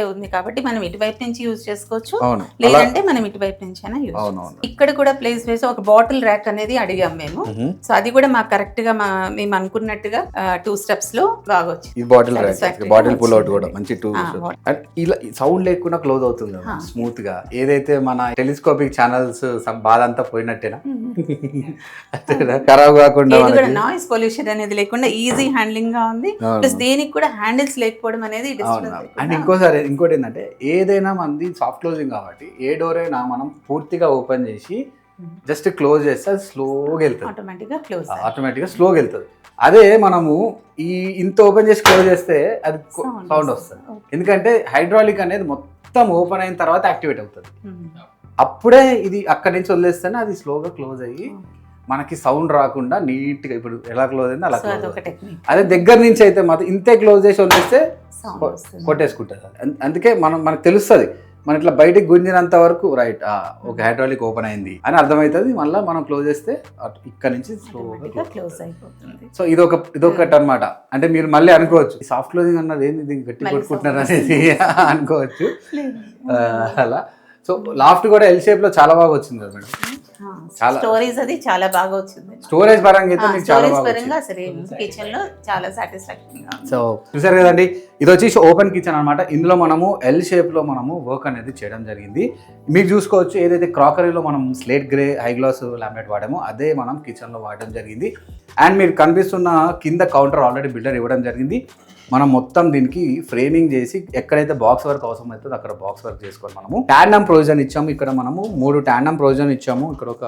ఉంది కాబట్టి మనం ఇటువైపు నుంచి యూజ్ చేసుకోవచ్చు, లేదంటే మనం ఇటువైపు నుంచి అయినా యూజ్ చేసుకోవచ్చు. ఇక్కడ కూడా ప్లేస్ వేసి ఒక బాటిల్ ర్యాక్ అనేది అడిగాం మేము, సో అది కూడా మాకు కరెక్ట్ గా మేము అనుకున్నట్టుగా 2 స్టెప్స్ లో బాగా వచ్చింది. ఈ bottle rack, bottle pull out కూడా మంచి 2 అండ్ ఇలా సౌండ్ లేకుండా క్లోజ్ అవుతుంది స్మూత్ గా. ఏదైతే మన టెలిస్కోపిక్ ఛానల్స్ బాధ అంతా పోయినట్టేనా, ఖరాబ్ కాకుండా నాయిస్ పొల్యూషన్ అనేది లేకుండా ఈజీ హ్యాండ్లింగ్ గా ఉంది, ప్లస్ దేనికి కూడా హ్యాండిల్స్ లేకపోవడం అనేది. అండ్ ఇంకోటి ఏంటంటే ఏదైనా మంది సాఫ్ట్ క్లోజింగ్ కాబట్టి ఏ డోర్ అయినా మనం పూర్తిగా ఓపెన్ చేసి జస్ట్ క్లోజ్ చేస్తే అది స్లోగా వెళ్తుంది, ఆటోమేటిక్గా స్లోగా వెళ్తుంది. అదే మనము ఇంత ఓపెన్ చేసి క్లోజ్ చేస్తే అది సౌండ్ వస్తుంది, ఎందుకంటే హైడ్రాలిక్ అనేది మొత్తం ఓపెన్ అయిన తర్వాత యాక్టివేట్ అవుతుంది. అప్పుడే ఇది అక్కడి నుంచి వదిలేస్తేనే అది స్లోగా క్లోజ్ అయ్యి మనకి సౌండ్ రాకుండా నీట్గా ఇప్పుడు ఎలా క్లోజ్ అయిందో అలా క్లోజ్ అవుతుంది. అదే దగ్గర నుంచి అయితే మాత్రం ఇంతే క్లోజ్ చేసి వదిలేస్తే కొట్టేసుకుంటుంది. అందుకే మనకు తెలుస్తుంది, మన ఇట్లా బయటకు గుంజినంత వరకు రైట్ ఒక హైడ్రాలిక్ ఓపెన్ అయింది అని అర్థమవుతుంది. మళ్ళీ మనం క్లోజ్ చేస్తే ఇక్కడ నుంచి స్లోగా క్లోజ్ అయిపోతుంది. సో ఇదొకటి అనమాట. అంటే మీరు మళ్ళీ అనుకోవచ్చు సాఫ్ట్ క్లోజింగ్ అన్నది ఏంది గట్టి కొట్టుకుంటున్నారు అనేది అనుకోవచ్చు అలా. సో లాఫ్ట్ కూడా ఎల్ షేప్ లో చాలా బాగా వచ్చింది కదా మేడం, స్టోరేజ్ అది చాలా బాగా వచ్చింది. స్టోరేజ్ పరంగా అయితే మీకు చాలా బాగా కిచెన్ లో చాలా సాటిస్ఫాక్షన్ గా. సో చూసారు కదండి, ఇది వచ్చేసి ఓపెన్ కిచెన్ అనమాట. ఇందులో మనము ఎల్ షేప్ లో మనము వర్క్ అనేది చేయడం జరిగింది. మీరు చూసుకోవచ్చు ఏదైతే క్రాకరీలో మనం slate grey high gloss laminate వాడామో అదే మనం కిచెన్ లో వాడడం జరిగింది. అండ్ మీరు కనిపిస్తున్న కింద కౌంటర్ ఆల్రెడీ బిల్డర్ ఇవ్వడం జరిగింది. మనం మొత్తం దీనికి ఫ్రేమింగ్ చేసి ఎక్కడైతే బాక్స్ వర్క్ అవసరం అవుతుందో అక్కడ బాక్స్ వర్క్ చేసుకొని మనము ట్యాండమ్ ప్రొవిజన్ ఇచ్చాము. ఇక్కడ మనము 3 ట్యాండమ్ ప్రొవిజన్ ఇచ్చాము, ఇక్కడ ఒక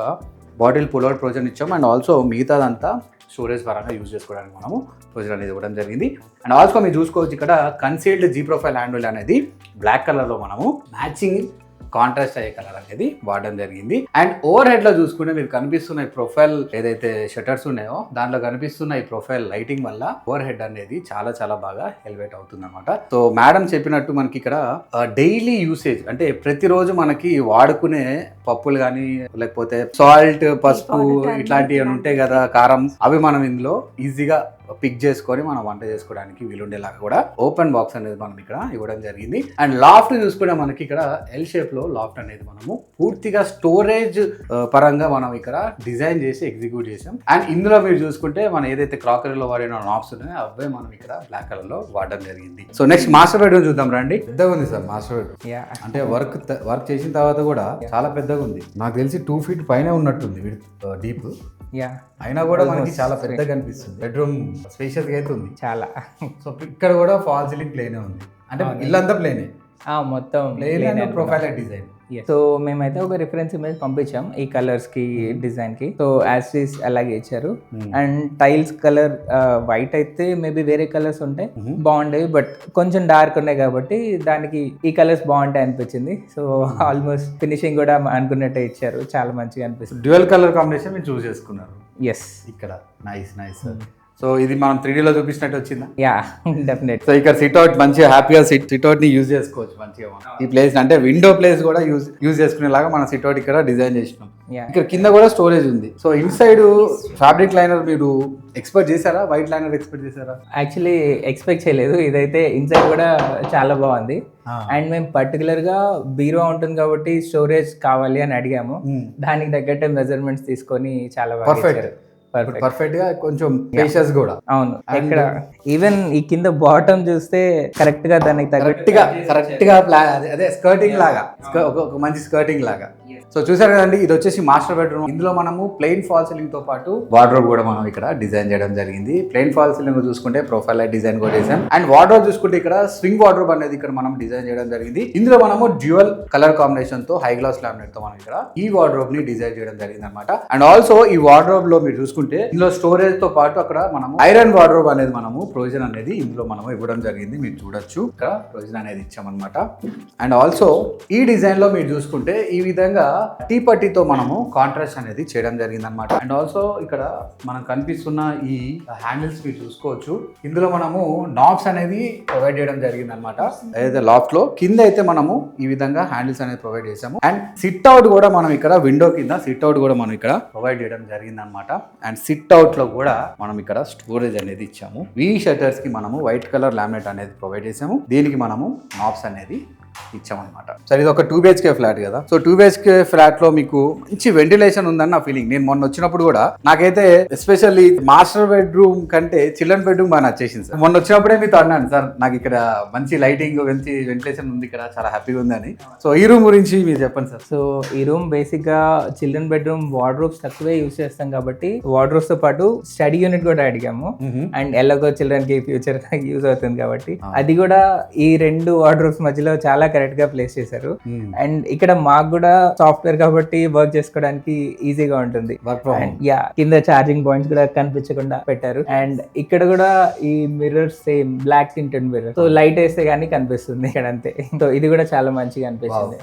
బాటిల్ పుల్అవుట్ ప్రొవిజన్ ఇచ్చాము, అండ్ ఆల్సో మిగతాదంతా స్టోరేజ్ పరంగా యూజ్ చేసుకోవడానికి మనము ప్రొవిజన్ అనేది ఇవ్వడం జరిగింది. అండ్ ఆల్సో మీరు చూసుకోవచ్చు ఇక్కడ కన్సీల్డ్ జీ ప్రొఫైల్ హ్యాండిల్ అనేది బ్లాక్ కలర్లో మనము మ్యాచింగ్ కాంట్రాస్ట్ అయ్యే కలర్ అనేది వాడడం జరిగింది. అండ్ ఓవర్ హెడ్ లో చూసుకుంటే మీరు కనిపిస్తున్న ఈ ప్రొఫైల్ ఏదైతే షట్టర్స్ ఉన్నాయో దాంట్లో కనిపిస్తున్న ఈ ప్రొఫైల్ లైటింగ్ వల్ల ఓవర్ హెడ్ అనేది చాలా చాలా బాగా ఎలివేట్ అవుతుంది అనమాట. సో మేడం చెప్పినట్టు మనకి ఇక్కడ డైలీ యూసేజ్ అంటే ప్రతిరోజు మనకి వాడుకునే పప్పులు కానీ లేకపోతే సాల్ట్, పసుపు ఇట్లాంటివి అని ఉంటాయి కదా, కారం, అవి మనం ఇందులో ఈజీగా పిక్ చేసుకొని మనం వంట చేసుకోవడానికి వీలుండేలాగా కూడా ఓపెన్ బాక్స్ అనేది మనం ఇక్కడ ఇవ్వడం జరిగింది. అండ్ లాఫ్ట్ చూసుకుంటే మనకి ఇక్కడ ఎల్ షేప్ లో లాఫ్ట్ అనేది మనము పూర్తిగా స్టోరేజ్ పరంగా మనం ఇక్కడ డిజైన్ చేసి ఎగ్జిక్యూట్ చేసాం. అండ్ ఇందులో మీరు చూసుకుంటే మనం ఏదైతే క్రాకరీలో వాడిన నాబ్స్ ఉన్నాయో అవే మనం ఇక్కడ బ్లాక్ కలర్ లో వాడడం జరిగింది. సో నెక్స్ట్ మాస్టర్ బెడ్రూమ్ చూద్దాం రండి. పెద్దగా ఉంది సార్ మాస్టర్ బెడ్రూమ్, అంటే వర్క్ చేసిన తర్వాత కూడా చాలా పెద్దగా ఉంది. నాకు తెలిసి 2 feet పైన ఉన్నట్టుంది డీప్, అయినా కూడా మనకి చాలా పెద్దగా అనిపిస్తుంది. బెడ్రూమ్ స్పేషియస్ గా అయితే ఉంది చాలా. సో ఇక్కడ కూడా ఫాల్ సీలింగ్ ప్లేనే ఉంది, అంటే ఇల్లంతా ప్లేనే, మొత్తం ప్లేన్ ప్రొఫైల్ డిజైన్. సో మేమైతే ఒక రిఫరెన్స్ ఇమేజ్ పంపించాం ఈ కలర్స్ కి, డిజైన్ కి. సో యాజ్ ఇస్ అలాగే ఇచ్చారు. అండ్ టైల్స్ కలర్ వైట్ అయితే మేబీ వేరే కలర్స్ ఉంటాయి బాగుండేవి, బట్ కొంచెం డార్క్ ఉన్నాయి కాబట్టి దానికి ఈ కలర్స్ బాగుంటాయి అనిపించింది. సో ఆల్మోస్ట్ ఫినిషింగ్ కూడా అనుకున్నట్టే ఇచ్చారు, చాలా మంచిగా అనిపిస్తుంది. డ్యూయల్ కలర్ కాంబినేషన్ మీరు చూస్ చేసుకున్నారు. ఎస్, ఇక్కడ నైస్. సో ఇది మనం 3D లో చూపించినట్టు వచ్చిందా? Yeah definite. సో ఇక్కడ సిట్అవుట్ మంచిగా హ్యాపీగా సిట్అవుట్ ని యూజ్ చేసుకోవచ్చు మంచిగా మనం. ఈ ప్లేస్ అంటే విండో ప్లేస్ కూడా యూజ్ చేసుకునేలాగా మనం సిట్అవుట్ ఇక్కడ డిజైన్ చేసినాం. ఇక్కడ కింద కూడా స్టోరేజ్ ఉంది. సో ఇన్సైడ్ ఫ్యాబ్రిక్ లైనర్ మీరు ఎక్స్పెక్ట్ చేశారా? వైట్ లైనర్ ఎక్స్పెక్ట్ చేశారా? యాక్చువల్లీ ఎక్స్పెక్ట్ చేయలేదు. ఇదైతే ఇన్సైడ్ కూడా చాలా బాగుంది. అండ్ మేము పర్టికులర్ గా బీరో ఉంటుంది కాబట్టి స్టోరేజ్ కావాలి అని అడిగాము. దానికి తగ్గట్టే మెజర్మెంట్స్ తీసుకొని చాలా బాగా ఇచ్చారు. పర్ఫెక్ట్ గా కొంచెం స్పేషియస్ కూడా. అవును, ఇక్కడ ఈవెన్ ఈ కింద బాటమ్ చూస్తే కరెక్ట్ గా దానికి కరెక్ట్ గా అదే స్కర్టింగ్ లాగా, ఒక మంచి స్కర్టింగ్ లాగా. సో చూసారు కదండి, ఇది వచ్చేసి మాస్టర్ బెడ్రూమ్. ఇందులో మనము ప్లెయిన్ ఫాల్ సీలింగ్ తో పాటు వార్డ్రోబ్ కూడా మనం ఇక్కడ డిజైన్ చేయడం జరిగింది. ప్లెయిన్ ఫాల్ సీలింగ్ చూసుకుంటే ప్రొఫైల్ లైట్ డిజైన్ కూడా చేసాం. అండ్ వార్డ్రోబ్ చూసుకుంటే ఇక్కడ స్వింగ్ వార్డ్రోబ్ అనేది ఇక్కడ మనం డిజైన్ చేయడం జరిగింది. ఇందులో మనము డ్యూయల్ కలర్ కాంబినేషన్ తో హై గ్లాస్ లామినేట్ తో మనం ఇక్కడ ఈ వార్డ్రోబ్ ని డిజైన్ చేయడం జరిగింది అనమాట. అండ్ ఆల్సో ఈ వార్డ్రోబ్ లో మీరు చూసుకుంటే ఇందులో స్టోరేజ్ తో పాటు అక్కడ మనము ఐరన్ వార్డ్రోబ్ అనేది మనము ప్రొవిజన్ అనేది ఇందులో మనం ఇవ్వడం జరిగింది. మీరు చూడొచ్చు ఇక్కడ ప్రొవిజన్ అనేది ఇచ్చామన్నమాట. అండ్ ఆల్సో ఈ డిజైన్ లో మీరు చూసుకుంటే ఈ విధంగా టీ పట్టీతో మనము కాంట్రాస్ట్ అనేది చేయడం జరిగింది అనమాట. అండ్ ఆల్సో ఇక్కడ మనకు కనిపిస్తున్న ఈ హ్యాండిల్స్ మీరు చూసుకోవచ్చు. ఇందులో మనము నాబ్స్ అనేది ప్రొవైడ్ చేయడం జరిగింది అనమాట. ఏదైతే లాఫ్ట్ లో కింద అయితే మనము ఈ విధంగా హ్యాండిల్స్ అనేది ప్రొవైడ్ చేసాము. అండ్ సిట్ అవుట్ కూడా మనం ఇక్కడ విండో కింద సిట్ అవుట్ కూడా మనం ఇక్కడ ప్రొవైడ్ చేయడం జరిగింది అనమాట. అండ్ సిట్ అవుట్ లో కూడా మనం ఇక్కడ స్టోరేజ్ అనేది ఇచ్చాము. ఈ షట్టర్స్ కి మనము వైట్ కలర్ లామినేట్ అనేది ప్రొవైడ్ చేసాము. దీనికి మనము నాబ్స్ అనేది ఇచ్చామన్నమాట. సరే, ఇది ఒక 2 BHK ఫ్లాట్ కదా. సో 2 BHK ఫ్లాట్ లో మీకు మంచి వెంటిలేషన్ ఉందని నా ఫీలింగ్. నేను మొన్న వచ్చినప్పుడు కూడా నాకైతే ఎస్పెషల్లీ మాస్టర్ బెడ్రూమ్ కంటే చిల్డ్రన్ బెడ్రూమ్ బాగా నచ్చేసింది సార్. మొన్న వచ్చినప్పుడే మీతో అన్నాను సార్, నాకు ఇక్కడ మంచి లైటింగ్, మంచి వెంటిలేషన్ ఉంది, ఇక్కడ చాలా హ్యాపీగా ఉంది అని. సో ఈ రూమ్ గురించి మీరు చెప్పండి సార్. సో ఈ రూమ్ బేసిక్ గా చిల్డ్రన్ బెడ్రూమ్ వార్డ్రోబ్స్ తక్కువే యూస్ చేస్తాం కాబట్టి వార్డ్రోబ్స్ తో పాటు స్టడీ యూనిట్ కూడా అడిగాము. అండ్ ఎలాగో చిల్డ్రన్ కి ఫ్యూచర్ యూజ్ అవుతుంది కాబట్టి అది కూడా ఈ 2 వార్డ్రోబ్స్ మధ్యలో చాలా కరెక్ట్ గా ప్లేస్ చేశారు. అండ్ ఇక్కడ మాకు కూడా సాఫ్ట్వేర్ కాబట్టి వర్క్ చేసుకోవడానికి ఈజీగా ఉంటుంది. కింద ఛార్జింగ్ పాయింట్స్ కూడా కనిపించకుండా పెట్టారు. అండ్ ఇక్కడ కూడా ఈ mirror same black tinted mirror, so light వేస్తే గానీ కనిపిస్తుంది ఇక్కడ అంతే. సో ఇది కూడా చాలా మంచిగా అనిపిస్తుంది.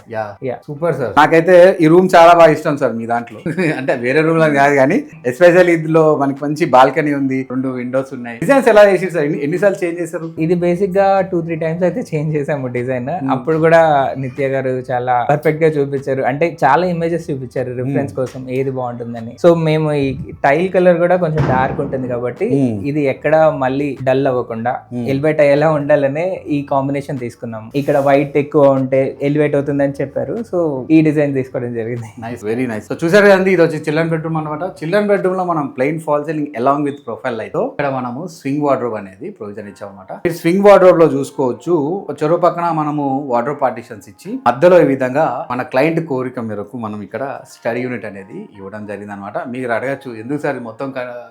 సూపర్ సార్, నాకైతే ఈ రూమ్ చాలా బాగా ఇష్టం సార్ మీ దాంట్లో. అంటే వేరే రూమ్ లో కాదు కానీ ఎస్పెషల్లీ ఇందులో మనకి మంచి బాల్కనీ ఉంది, 2 విండోస్ ఉన్నాయి. డిజైన్స్ ఎలా చేసి సార్, ఎన్నిసార్లు చేంజ్ చేశారు? ఇది బేసిక్ గా 2-3 టైమ్స్ అయితే చేంజ్ చేసాము డిజైన్. అప్పుడు కూడా నిత్య గారు చాలా పర్ఫెక్ట్ గా చూపించారు. అంటే చాలా ఇమేజెస్ చూపించారు రిఫరెన్స్ కోసం ఏది బాగుంటుందని. సో మేము ఈ టైల్ కలర్ కూడా కొంచెం డార్క్ ఉంటుంది కాబట్టి ఇది ఎక్కడ మళ్ళీ డల్ అవ్వకుండా ఎలివేట్ అయ్యేలా ఉండాలనే ఈ కాంబినేషన్ తీసుకున్నాము. ఇక్కడ వైట్ ఎక్కువ ఉంటే ఎలివేట్ అవుతుందని చెప్పారు. సో ఈ డిజైన్ తీసుకోవడం జరిగింది. Nice, very nice. సో చూసారు కదండి, ఇది వచ్చి చిల్డ్రన్ బెడ్రూమ్ అనమాట. చిల్డ్రన్ బెడ్రూమ్ లో మనం plain fall ceiling along with profile light ఇక్కడ మనము స్వింగ్ వార్డ్రోబ్ అనేది ప్రొవిజన్ ఇచ్చామన్నమాట. మీరు స్వింగ్ వార్డ్రోబ్ లో చూసుకోవచ్చు, చెరువు పక్కన మనము వార్డ్రోబ్ పార్టిషన్స్ ఇచ్చి మధ్యలో ఈ విధంగా మన క్లయింట్ కోరిక మేరకు మనం ఇక్కడ స్టడీ యూనిట్ అనేది ఇవ్వడం జరిగింది అనమాట. మీరు అడగచ్చు, ఎందుకు సార్ మొత్తం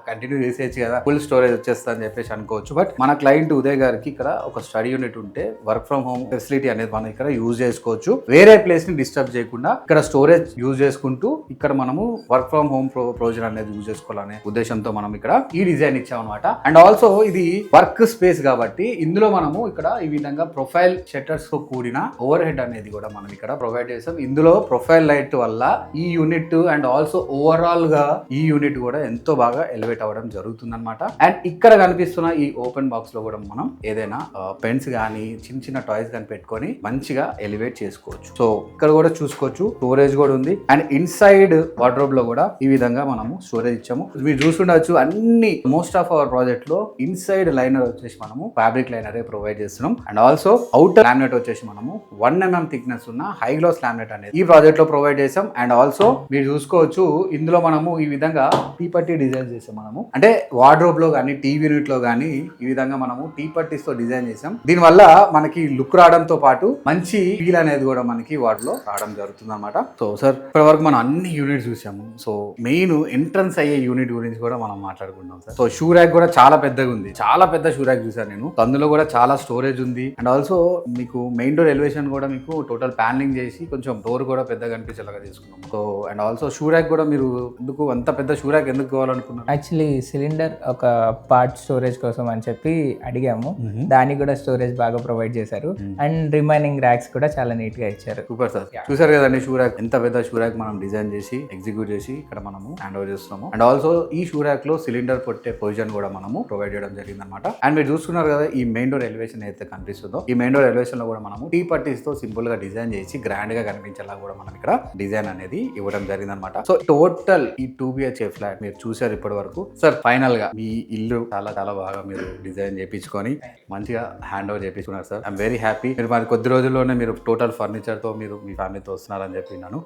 కంటిన్యూ చేసేయచ్చు కదా, ఫుల్ స్టోరేజ్ వచ్చేస్తా అని చెప్పేసి అనుకోవచ్చు. బట్ మన క్లయింట్ ఉదయ్ గారికి ఇక్కడ ఒక స్టడీ యూనిట్ ఉంటే వర్క్ ఫ్రమ్ హోమ్ ఫెసిలిటీ అనేది మనం ఇక్కడ యూజ్ చేసుకోవచ్చు. వేరే ప్లేస్ ని డిస్టర్బ్ చేయకుండా ఇక్కడ స్టోరేజ్ యూజ్ చేసుకుంటూ ఇక్కడ మనము వర్క్ ఫ్రమ్ హోమ్ ప్రొవిజన్ అనేది యూజ్ చేసుకోవాలనే ఉద్దేశంతో మనం ఇక్కడ ఈ డిజైన్ ఇచ్చామన్నమాట. అండ్ ఆల్సో ఇది వర్క్ స్పేస్ కాబట్టి ఇందులో మనము ఇక్కడ ఈ విధంగా ప్రొఫైల్ షట్టర్స్ తో కూడిన ఓవర్ హెడ్ అనేది కూడా మనం ఇక్కడ ప్రొవైడ్ చేసాం. ఇందులో ప్రొఫైల్ లైట్ వల్ల ఈ యూనిట్ అండ్ ఆల్సో ఓవరాల్ గా ఈ యూనిట్ కూడా ఎంతో బాగా ఎలివేట్ అవ్వడం జరుగుతుంది అనమాట. అండ్ ఇక్కడ కనిపిస్తున్న ఈ ఓపెన్ బాక్స్ లో కూడా మనం ఏదైనా పెన్స్ గానీ చిన్న చిన్న టాయ్స్ గానీ పెట్టుకొని మంచిగా ఎలివేట్ చేసుకోవచ్చు. సో ఇక్కడ కూడా చూసుకోవచ్చు, స్టోరేజ్ కూడా ఉంది. అండ్ ఇన్సైడ్ వార్డ్రోబ్ లో కూడా ఈ విధంగా మనము స్టోరేజ్ ఇచ్చాము. మీరు చూస్తుండొచ్చు, అన్ని మోస్ట్ ఆఫ్ అవర్ ప్రాజెక్ట్ లో ఇన్సైడ్ లైనర్ వచ్చేసి మనము ఫ్యాబ్రిక్ లైనర్ ప్రొవైడ్ చేస్తున్నాం. అండ్ ఆల్సో అవుటర్ లామినేట్ వచ్చేసి మనము 1 mm థిక్నెస్ ఉన్న హై గ్లాస్ లామినేట్ అనేది ఈ ప్రాజెక్ట్ లో ప్రొవైడ్ చేసాం. అండ్ ఆల్సో మీరు చూసుకోవచ్చు, ఇందులో మనము ఈ విధంగా టీ పట్టీ డిజైన్ చేసాం. మనము అంటే వార్డ్రోబ్ లో కానీ టీవీ యూనిట్ లో కానీ ఈ విధంగా మనము టీ పట్టీస్ తో డిజైన్ చేసాం. దీని వల్ల మనకి లుక్ రావడంతో పాటు మంచి ఫీల్ అనేది కూడా మనకి వాటిలో రావడం జరుగుతుంది అనమాట. సో సార్, ఇప్పటి వరకు మనం అన్ని యూనిట్స్ చూసాము. సో మెయిన్ ఎంట్రన్స్ అయ్యే యూనిట్ గురించి కూడా మనం మాట్లాడుకుంటాం సార్. సో షూ ర్యాక్ కూడా చాలా పెద్దగా ఉంది, చాలా పెద్ద షూ ర్యాక్ చూసాను నేను. అందులో కూడా చాలా స్టోరేజ్ ఉంది. అండ్ ఆల్సో మీకు మెయిన్ డోర్ ఎలివేషన్ కూడా మీకు టోటల్ ప్యానలింగ్ చేసి కొంచెం డోర్ కూడా పెద్దగా కనిపించేలాగా తీసుకున్నాం. So and also shoe rack కూడా మీరు ఎందుకు అంత పెద్ద షూ ర్యాక్ ఎందుకు కావాలనుకున్నారు? యాక్చువల్లీ సిలిండర్ ఒక పార్ట్ స్టోరేజ్ కోసం అని చెప్పి అడిగాము, దానికి కూడా స్టోరేజ్ బాగా ప్రొవైడ్ చేశారు అండ్ రిమైనింగ్ ర్యాక్స్ కూడా చాలా నీట్ గా ఇచ్చారు. Super sir. చూసారు కదండి షూ ర్యాక్, ఎంత పెద్ద షూ ర్యాక్ మనం డిజైన్ చేసి ఎగ్జిక్యూట్ చేసి ఇక్కడ మనము హ్యాండ్ ఓవర్ చేస్తున్నాము. అండ్ ఆల్సో ఈ షూ ర్యాక్ లో సిలిండర్ పెట్టే పొజిషన్ కూడా మనము ప్రొవైడ్ చేయడం జరిగింది అనమాట. అండ్ మీరు చూస్తున్నారు కదా ఈ మెయిన్ డోర్ ఎలివేషన్ అయితే కనిపిస్తుందో, ఈ మెయిన్ డోర్ ఎలివేషన్ లో కూడా మనము టీ పట్టీస్ తో సింపుల్ గా డిజైన్ చేసి గ్రాండ్ గా కనిపించేలా కూడా మనం ఇక్కడ డిజైన్ అనేది ఇవ్వడం జరిగింది అనమాట. సో టోటల్ ఈ 2 BHK ఫ్లాట్ మీరు చూసారు ఇప్పటి వరకు. సార్ ఫైనల్ గా మీ ఇల్లు చాలా చాలా బాగా మీరు డిజైన్ చేయించుకొని మంచిగా హ్యాండ్ ఓవర్ చేయించుకున్నారు సార్. I'm very happy. మీరు మరి కొద్ది రోజుల్లోనే మీరు టోటల్ ఫర్నిచర్ తో మీరు మీ ఫ్యామిలీతో వస్తున్నారని చెప్పి విన్నాను.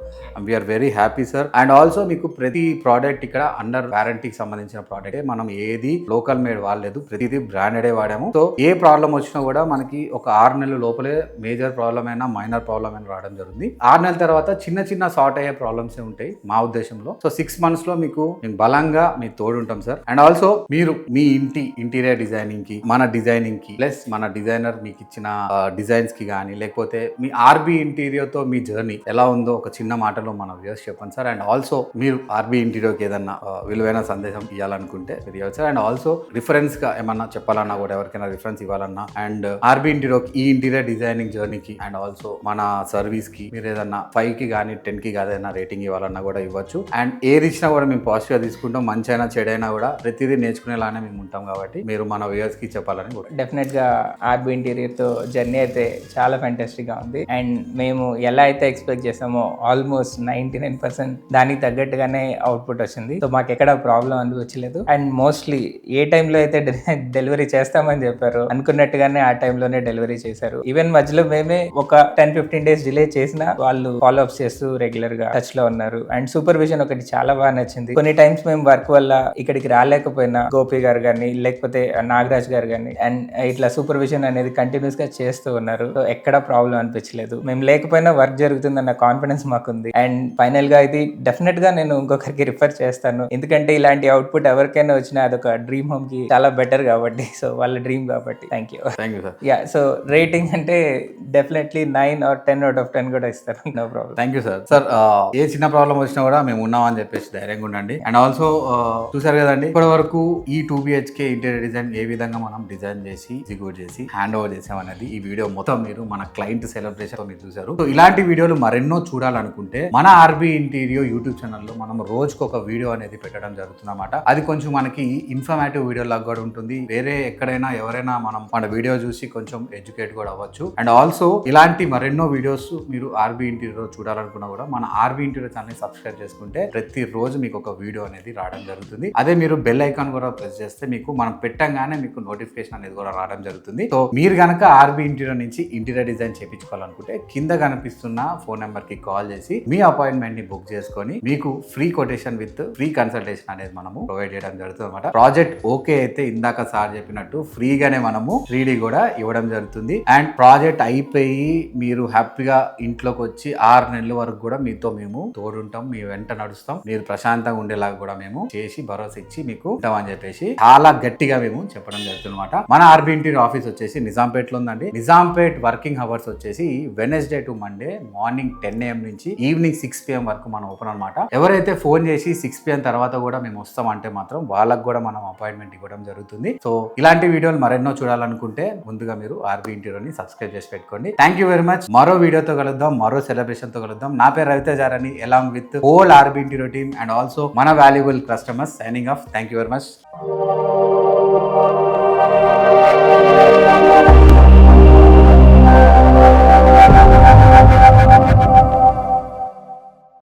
We are very happy sir. And also మీకు ప్రతి ప్రోడక్ట్ ఇక్కడ అండర్ వారంటీకి సంబంధించిన ప్రోడక్ట్, మనం ఏది లోకల్ మేడ్ వాడలేదు, ప్రతిదీ బ్రాండెడే వాడాము. సో ఏ ప్రాబ్లం వచ్చినా కూడా మనకి ఒక 6 నెలల లోపలే మేజర్ ప్రాబ్లం అయినా మైనర్ ప్రాబ్లం అయినా రావడం జరుగుతుంది. 6 నెలల తర్వాత చిన్న చిన్న సార్ట్ అయ్యే ప్రాబ్లమ్స్ ఉంటాయి మా ఉద్దేశంలో. సో 6 months లో మీకు బలంగా మీ తోడు ఉంటాం సార్. అండ్ ఆల్సో మీరు మీ ఇంటీరియర్ డిజైనింగ్ కి, మన డిజైనింగ్ కి, ప్లస్ మన డిజైనర్ మీకు ఇచ్చిన డిజైన్స్ కి కానీ, లేకపోతే మీ ఆర్బీ ఇంటీరియర్ తో మీ జర్నీ ఎలా ఉందో ఒక చిన్న మాటలో మన వ్యూవర్స్ చెప్పండి సార్. అండ్ ఆల్సో మీరు ఆర్బీ ఇంటీరియర్ కి ఏదన్నా విలువైన సందేశం ఇవ్వాలనుకుంటే మీరు ఇవ్వచ్చు సార్. అండ్ ఆల్సో రిఫరెన్స్ గా ఏమన్నా చెప్పాలన్నా కూడా, ఎవరికైనా రిఫరెన్స్ ఇవ్వాలన్నా, అండ్ ఆర్బీ ఇంటీరియర్ ఈ ఇంటీరియర్ డిజైనింగ్ జర్నీకి అండ్ ఆల్సో మన సర్వీస్ కి మీరు ఏదన్నా 5 కి కానీ 10 కి కానీ ఏదైనా రేటింగ్ ఇవ్వాలన్నా కూడా ఇవ్వచ్చు. అండ్ ఏది ఇచ్చినా కూడా మేము పాజిటివ్ గా తీసుకుంటాం. మంచి అయినా చెడైనా కూడా ప్రతిదీ నేర్చుకునేలానే మేము ఉంటాం కాబట్టి మీరు మన వ్యూవర్స్ కి చెప్పాలని కూడా. డెఫినెట్ గా ఆర్బీ ఇంటీరియర్ తో జర్నీ అయితే చాలా ఫ్యాంటాస్టిక్ గా ఉంది. అండ్ మేము ఎలా అయితే ఎక్స్పెక్ట్ చేసామో ఆల్మోస్ట్ 99% దానికి తగ్గట్టుగానే అవుట్పుట్ వచ్చింది. సో మాకు ఎక్కడ ప్రాబ్లం అనిపించలేదు. అండ్ మోస్ట్లీ ఏ టైంలో అయితే డెలివరీ చేస్తామని చెప్పారు అనుకున్నట్టుగానే ఆ టైంలోనే డెలివరీ చేశారు. ఈవెన్ మధ్యలో మేమే ఒక 10-15 days డిలే చేసినా వాళ్ళు ఫాలో అప్స్ చేస్తూ రెగ్యులర్ గా టచ్ లో ఉన్నారు. అండ్ సూపర్విజన్ ఒకటి చాలా బాగా నచ్చింది. కొన్ని టైమ్స్ మేము వర్క్ వల్ల ఇక్కడికి రాలేకపోయినా గోపి గారు కానీ, లేకపోతే నాగరాజ్ గారు కానీ, అండ్ ఇట్లా సూపర్విజన్ అనేది కంటిన్యూస్ గా చేస్తూ ఉన్నారు. సో ఎక్కడ ప్రాబ్లం అనిపించలేదు. మేము లేకపోయినా వర్క్ జరుగుతుందన్న కాన్ఫిడెన్స్ మాకుంది. అండ్ ఫైనల్ గా ఇది డెఫినెట్ గా నేను ఇంకొకరికి రిఫర్ చేస్తాను. ఎందుకంటే ఇలాంటి అవుట్పుట్ ఎవరికైనా వచ్చినా అదొక డ్రీమ్ హోమ్ కి చాలా బెటర్ కాబట్టి, సో వాళ్ళ డ్రీమ్ కాబట్టి. Thank you sir. Yeah, so rating అంటే డెఫినెట్లీ 9 or 10 out of 10 కూడా ఇస్తారు. No problem. Thank you sir. Sir ఏ చిన్న ప్రాబ్లం వచ్చినా కూడా మేము ఉన్నామని చెప్పేసి ధైర్యంగా ఉండండి. అండ్ ఆల్సో చూసారు కదండి ఇప్పటి వరకు ఈ 2 BHK ఇంటీరియర్ డిజైన్ ఏ విధంగా మనం డిజైన్ చేసి ఎగ్జిక్యూట్ చేసి హ్యాండ్ ఓవర్ చేసామనేది ఈ వీడియో మొత్తం మీరు మన క్లయింట్ సెలబ్రేషన్ మీరు చూసారు. సో ఇలాంటి వీడియోలు మరెన్నో చూడాలనుకుంటే మన ఆర్బీ ఇంటీరియర్ యూట్యూబ్ ఛానల్లో మనం రోజుకు ఒక వీడియో అనేది పెట్టడం జరుగుతుంది అన్నమాట. అది కొంచెం మనకి ఇన్ఫర్మేటివ్ వీడియో లాగా కూడా ఉంటుంది. వేరే ఎక్కడైనా ఎవరైనా మనం మన వీడియో చూసి కొంచెం ఎడ్యుకేట్ కూడా అవ్వచ్చు. అండ్ ఆల్సో ఇలాంటి మరెన్నో వీడియోస్ మీరు ఆర్బీ ఇంటీరియర్ చూడాలనుకున్నా కూడా మన ఆర్బీ ఇంటీరియర్ ఛానల్ సబ్స్క్రైబ్ చేసుకుంటే ప్రతిరోజు మీకు ఒక వీడియో అనేది రావడం జరుగుతుంది. అదే మీరు బెల్ ఐకాన్ కూడా ప్రెస్ చేస్తే మీకు మనం పెట్టంగానే మీకు నోటిఫికేషన్ అనేది కూడా రావడం జరుగుతుంది. సో మీరు కనుక ఆర్బీ ఇంటీరియర్ నుంచి ఇంటీరియర్ డిజైన్ చేయించుకోవాలనుకుంటే కింద కనిపిస్తున్న ఫోన్ నెంబర్ కి కాల్ చేసి మీ అపాయింట్మెంట్ ని బుక్ చేసుకొని మీకు free quotation with free consultation అనేది మనము ప్రొవైడ్ చేయడం జరుగుతుంది అనమాట. ప్రాజెక్ట్ ఓకే అయితే ఇందాక సార్ చెప్పినట్టు ఫ్రీగానే మనము 3D కూడా ఇవ్వడం జరుగుతుంది. అండ్ ప్రాజెక్ట్ అయిపోయి మీరు హ్యాపీగా ఇంట్లోకి వచ్చి 6 నెలల వరకు కూడా మీతో మేము తోడుంటాం, మీ వెంట నడుస్తాం, మీరు ప్రశాంతంగా ఉండేలాగా కూడా మేము చేసి భరోసా ఇచ్చి మీకు ఉంటామని చెప్పేసి చాలా గట్టిగా మేము చెప్పడం జరుగుతుంది అనమాట. మన ఆర్బీ ఇంటీరియర్ ఆఫీస్ వచ్చేసి నిజాంపేటలో ఉందండి. నిజాంపేట్ వర్కింగ్ అవర్స్ వచ్చేసి Wednesday to Monday morning 10 AM నుంచి ఈవినింగ్ 6 PM వరకు మనం ఓపెన్ అనమాట. ఎవరైతే ఫోన్ చేసి 6 PM తర్వాత కూడా మేము వస్తామంటే మాత్రం వాళ్ళకు కూడా మనం అపాయింట్మెంట్ ఇవ్వడం జరుగుతుంది. సో ఇలాంటి వీడియోలు మరెన్నో చూడాలనుకుంటే ముందుగా మీరు ఆర్బీ ఇంటీరియర్ ని సబ్స్క్రైబ్ చేసి పెట్టుకోండి. Thank you very much. మరో వీడియోతో కలుద్దాం, మరో సెలబ్రేషన్ తో కలుద్దాం. నా పేరు రవితేజ అని along with whole RB interior team and also మన valuable customers signing off. Thank you very much.